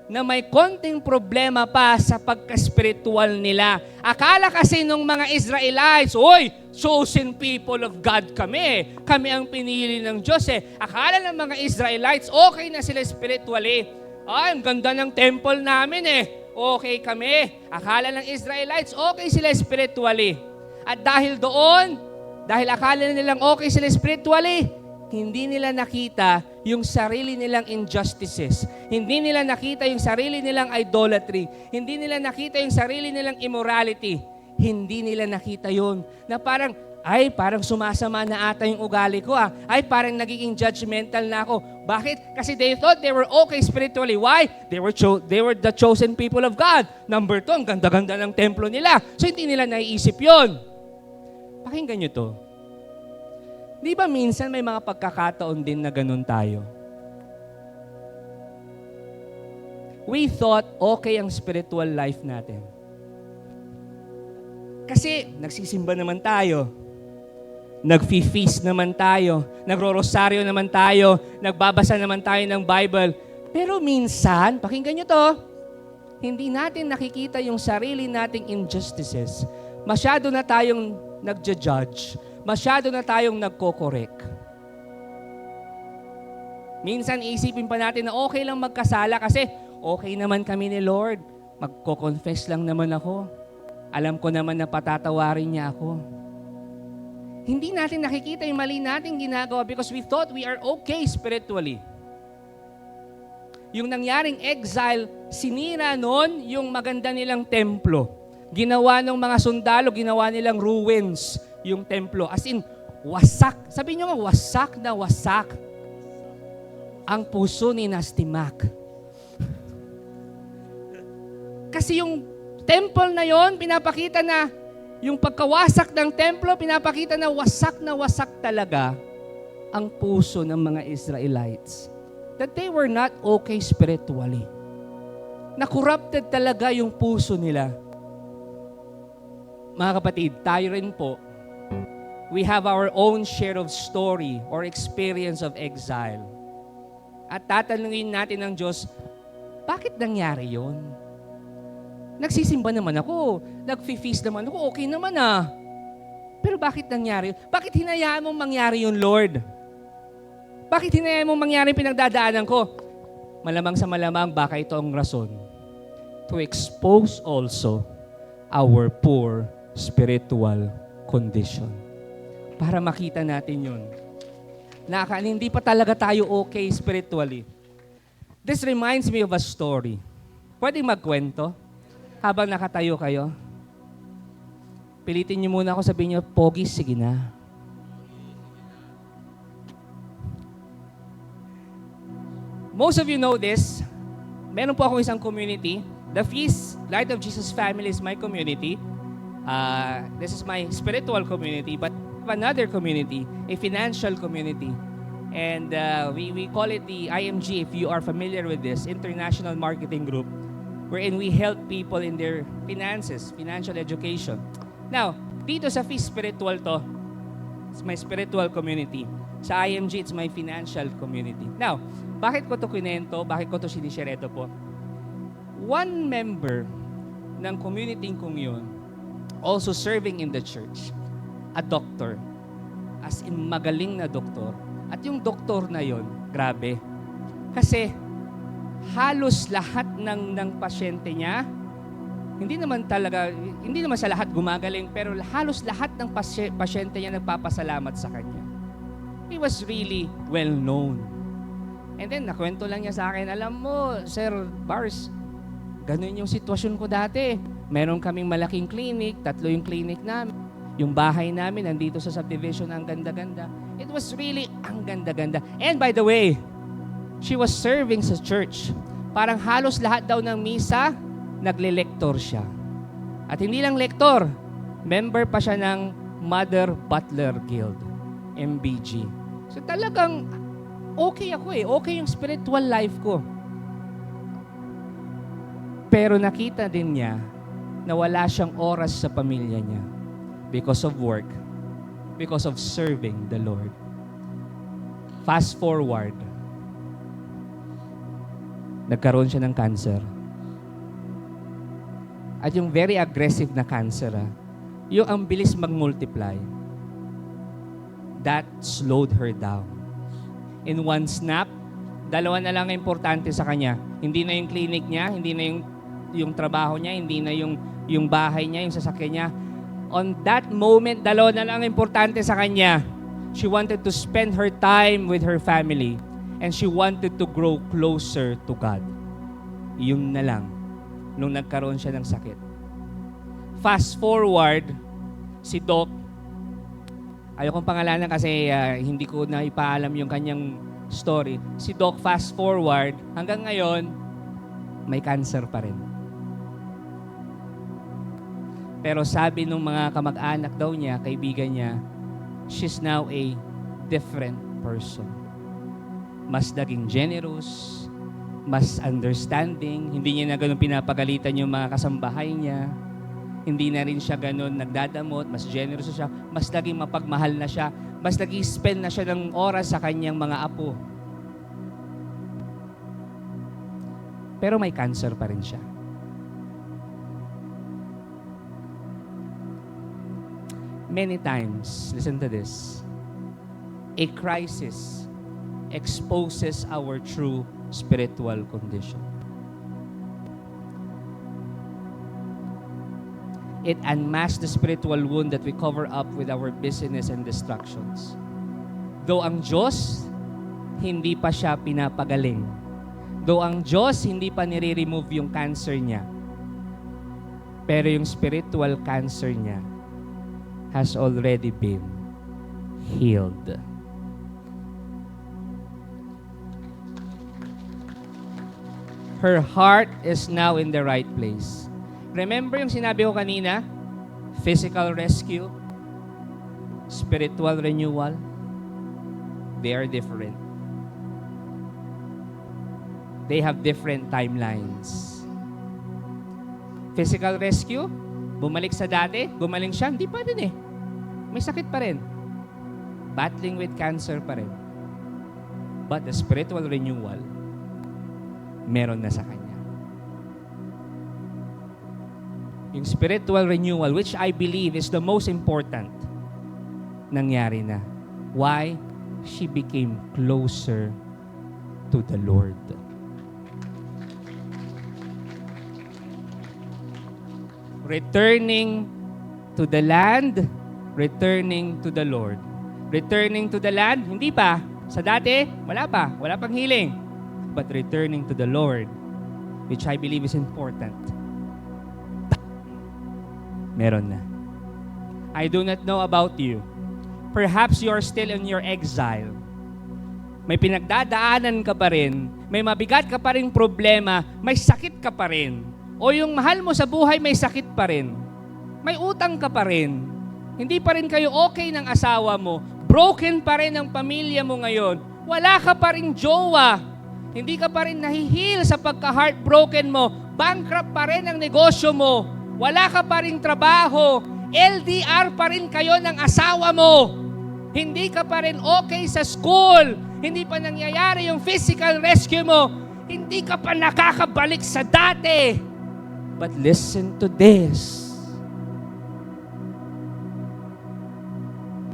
Na may konting problema pa sa pagka-spiritual nila. Akala kasi nung mga Israelites, oy, chosen people of God kami. Kami ang pinili ng Diyos eh. Akala ng mga Israelites, okay na sila spiritually. Ay, ang ganda ng temple namin eh. Okay kami. Akala ng Israelites, okay sila spiritually. At dahil doon, dahil akala nilang okay sila spiritually, Hindi nila nakita yung sarili nilang injustices. Hindi nila nakita yung sarili nilang idolatry. Hindi nila nakita yung sarili nilang immorality. Hindi nila nakita yon na parang, ay, parang sumasama na ata yung ugali ko ah. Ay, parang nagiging judgmental na ako. Bakit? Kasi they thought they were okay spiritually. Why? They were the chosen people of God. Number 2, ang ganda-ganda ng templo nila. So, hindi nila naiisip yon. Pakinggan nyo to. Di ba minsan may mga pagkakataon din na ganun tayo? We thought okay ang spiritual life natin. Kasi nagsisimba naman tayo. Nagfi-feast naman tayo. Nagro-rosaryo naman tayo. Nagbabasa naman tayo ng Bible. Pero minsan, pakinggan nyo to, hindi natin nakikita yung sarili nating injustices. Masyado na tayong nagja-judge. Masyado na tayong nagko-correct. Minsan isipin pa natin na okay lang magkasala kasi okay naman kami ni Lord. Magko-confess lang naman ako. Alam ko naman na patatawarin niya ako. Hindi natin nakikita yung mali nating ginagawa because we thought we are okay spiritually. Yung nangyaring exile, sinira noon yung maganda nilang templo. Ginawa ng mga sundalo, ginawa nilang ruins yung templo. As in, wasak. Sabi nyo nga, wasak na wasak ang puso ni Nastimac. Kasi yung temple na yon, pinapakita na yung pagkawasak ng templo, pinapakita na wasak talaga ang puso ng mga Israelites. That they were not okay spiritually. Na-corrupted talaga yung puso nila. Mga kapatid, tayo rin po, we have our own share of story or experience of exile. At tatanungin natin ng Diyos, bakit nangyari yon? Nagsisimba naman ako, nagfi-feast naman ako, okay naman ah. Pero bakit nangyari? Bakit hinayaan mong mangyari yun, Lord? Bakit hinayaan mong mangyari pinagdadaanan ko? Malamang sa malamang, baka ito ang rason. To expose also our poor spiritual condition. Para makita natin yun. Hindi pa talaga tayo okay spiritually. This reminds me of a story. Pwedeng magkwento? Habang nakatayo kayo, pilitin niyo muna ako, sabihin niyo, Pogi, sige na. Most of you know this. Meron po akong isang community. The Feast, Light of Jesus Family is my community. This is my spiritual community, but another community, a financial community. And we call it the IMG, if you are familiar with this, International Marketing Group, wherein we help people in their finances, financial education. Now, dito sa Feast Spiritual to, it's my spiritual community. Sa IMG, it's my financial community. Now, bakit ko to kinento? Bakit ko to sinishare ito po? One member ng community kong yun, also serving in the church, a doctor, as in magaling na doktor. At yung doktor na yon, grabe. Kasi halos lahat ng pasyente niya, hindi naman sa lahat gumagaling, pero halos lahat ng pasyente niya nagpapasalamat sa kanya. He was really well known. And then, nakwento lang niya sa akin, alam mo, Sir Bars, ganun yung sitwasyon ko dati. Meron kaming malaking clinic, 3 yung clinic namin. Yung bahay namin, nandito sa subdivision, ang ganda-ganda. It was really ang ganda-ganda. And by the way, she was serving sa church. Parang halos lahat daw ng misa, nagle-lector siya. At hindi lang lector, member pa siya ng Mother Butler Guild, MBG. So talagang okay ako eh. Okay yung spiritual life ko. Pero nakita din niya na wala siyang oras sa pamilya niya because of work, because of serving the Lord. Fast forward, nagkaroon siya ng cancer. At yung very aggressive na cancer, yung ang bilis mag-multiply, that slowed her down. In one snap, 2 na lang ang importante sa kanya. Hindi na yung clinic niya, hindi na yung trabaho niya, hindi na yung bahay niya, yung sasakyan niya. On that moment, 2 na lang ang importante sa kanya. She wanted to spend her time with her family. And she wanted to grow closer to God. Yun na lang, nung nagkaroon siya ng sakit. Fast forward, si Doc, ayokong pangalanan kasi hindi ko na ipaalam yung kanyang story. Si Doc, fast forward, hanggang ngayon, may cancer pa rin. Pero sabi nung mga kamag-anak daw niya, kaibigan niya, she's now a different person. Mas naging generous, mas understanding, hindi niya na ganun pinapagalitan yung mga kasambahay niya, hindi na rin siya ganun nagdadamot, mas generous siya, mas naging mapagmahal na siya, mas naging spend na siya ng oras sa kanyang mga apo. Pero may cancer pa rin siya. Many times, listen to this, a crisis exposes our true spiritual condition. It unmasks the spiritual wound that we cover up with our busyness and distractions. Though ang Diyos, hindi pa siya pinapagaling. Though ang Diyos, hindi pa nire-remove yung cancer niya. Pero yung spiritual cancer niya has already been healed. Her heart is now in the right place. Remember yung sinabi ko kanina? Physical rescue, spiritual renewal, they are different. They have different timelines. Physical rescue, bumalik sa dati, gumaling siya, hindi pa rin eh. May sakit pa rin. Battling with cancer pa rin. But the spiritual renewal, meron na sa kanya. Yung spiritual renewal, which I believe is the most important, nangyari na. Why? She became closer to the Lord. Returning to the land, returning to the Lord. Returning to the land, hindi pa. Sa dati, wala pa. Wala pang healing. But returning to the Lord, which I believe is important, meron na. I do not know about you. Perhaps you are still in your exile. May pinagdadaanan ka pa rin, may mabigat ka pa rin problema, may sakit ka pa rin. O yung mahal mo sa buhay, may sakit pa rin. May utang ka pa rin. Hindi pa rin kayo okay ng asawa mo. Broken pa rin ang pamilya mo ngayon. Wala ka pa rin jowa. Hindi ka pa rin nahihil sa pagka-heartbroken mo. Bankrupt pa rin ang negosyo mo. Wala ka pa rin trabaho. LDR pa rin kayo ng asawa mo. Hindi ka pa rin okay sa school. Hindi pa nangyayari yung physical rescue mo. Hindi ka pa nakakabalik sa dati. But listen to this.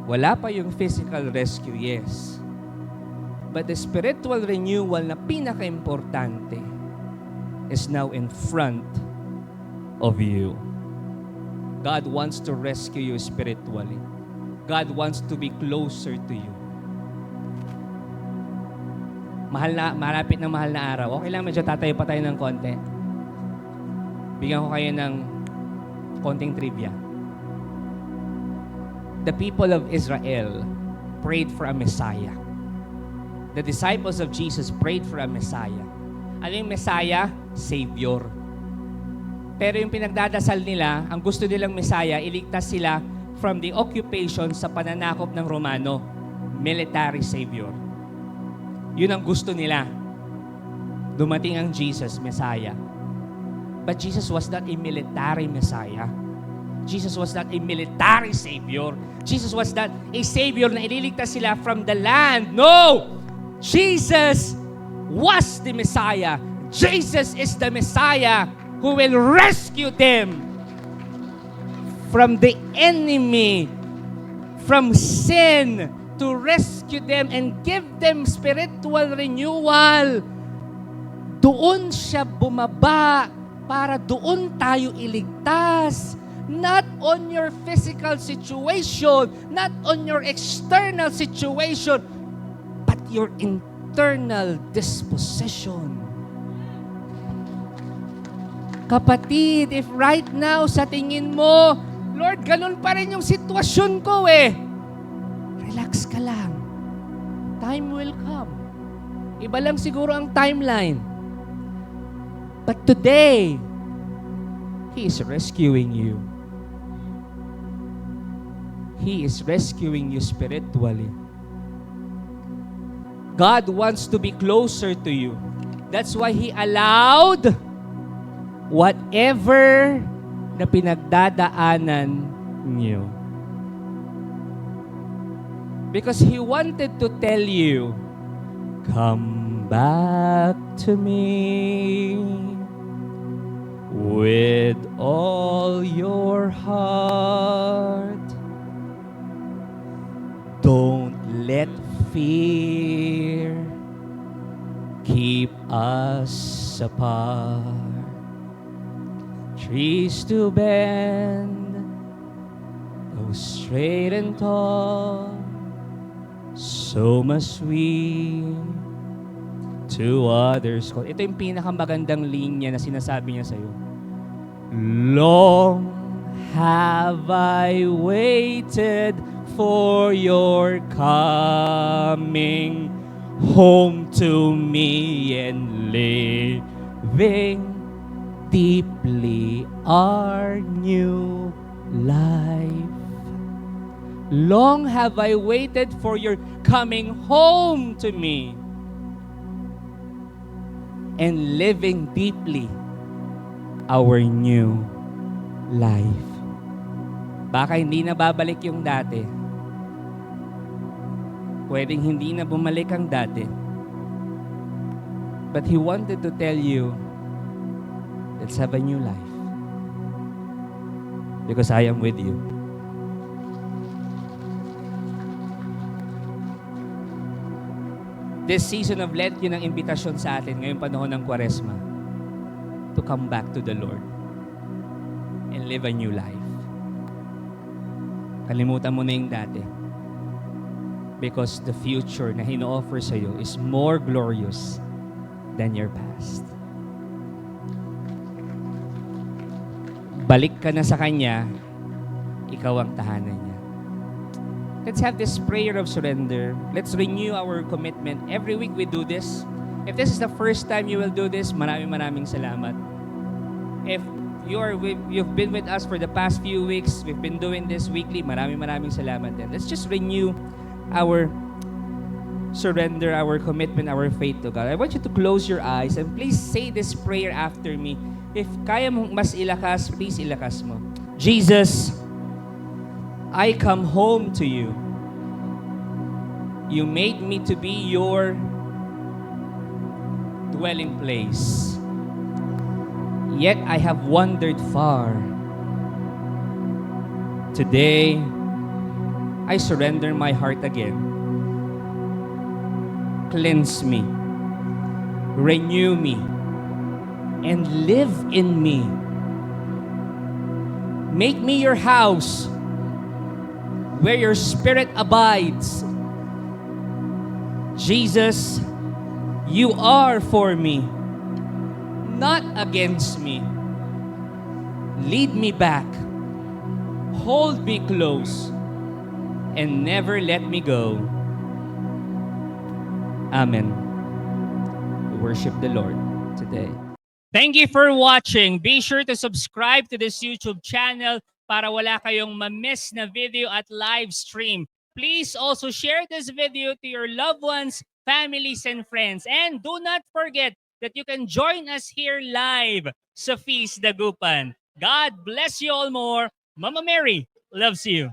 Wala pa yung physical rescue, yes. But the spiritual renewal na pinaka-importante is now in front of you. God wants to rescue you spiritually. God wants to be closer to you. Malapit na mahal na araw. Okay lang, medyo tatayo pa tayo ng konti. Bigyan ko kayo ng konting trivia. The people of Israel prayed for a Messiah. The disciples of Jesus prayed for a Messiah. Ano yung Messiah? Savior. Pero yung pinagdadasal nila, ang gusto nilang Messiah, iligtas sila from the occupation sa pananakop ng Romano. Military Savior. Yun ang gusto nila. Dumating ang Jesus, Messiah. But Jesus was not a military Messiah. Jesus was not a military Savior. Jesus was not a Savior na ililigtas sila from the land. No! Jesus was the Messiah. Jesus is the Messiah who will rescue them from the enemy, from sin, to rescue them and give them spiritual renewal. Doon siya bumaba para doon tayo iligtas. Not on your physical situation, not on your external situation, but your internal disposition. Kapatid, if right now sa tingin mo, Lord, ganun pa rin yung sitwasyon ko relax ka lang. Time will come. Iba lang siguro ang timeline. But today, He is rescuing you. He is rescuing you spiritually. God wants to be closer to you. That's why He allowed whatever na pinagdadaanan niyo. Because He wanted to tell you, come back to me with all your heart. Don't let fear keep us apart. Trees to bend, go straight and tall, so must we to others. Ito yung pinakamagandang linya na sinasabi niya sa'yo. Long have I waited for your coming home to me and living deeply our new life. Long have I waited for your coming home to me and living deeply our new life. Baka hindi na babalik yung dati. Pwedeng hindi na bumalik ang dati. But He wanted to tell you, let's have a new life. Because I am with you. This season of Lent, yun ang imbitasyon sa atin ngayong panahon ng Kwaresma. To come back to the Lord and live a new life. Kalimutan mo na yung dati. Because the future na hino-offer sa'yo is more glorious than your past. Balik ka na sa Kanya, ikaw ang tahanan niya. Let's have this prayer of surrender. Let's renew our commitment. Every week we do this. If this is the first time you will do this, maraming salamat. If you've been with us for the past few weeks, we've been doing this weekly, maraming salamat din. Let's just renew our surrender, our commitment, our faith to God. I want you to close your eyes and please say this prayer after me. If kaya mong mas ilakas, please ilakas mo. Jesus, I come home to you. You made me to be your dwelling place. Yet I have wandered far. Today, I surrender my heart again. Cleanse me, renew me, and live in me. Make me your house where your Spirit abides. Jesus, you are for me, not against me. Lead me back, hold me close, and never let me go. Amen. We worship the Lord today. Thank you for watching. Be sure to subscribe to this YouTube channel para wala kayong ma-miss na video at live stream. Please also share this video to your loved ones, families, and friends. And do not forget that you can join us here live sa Feast Dagupan. God bless you all more. Mama Mary loves you.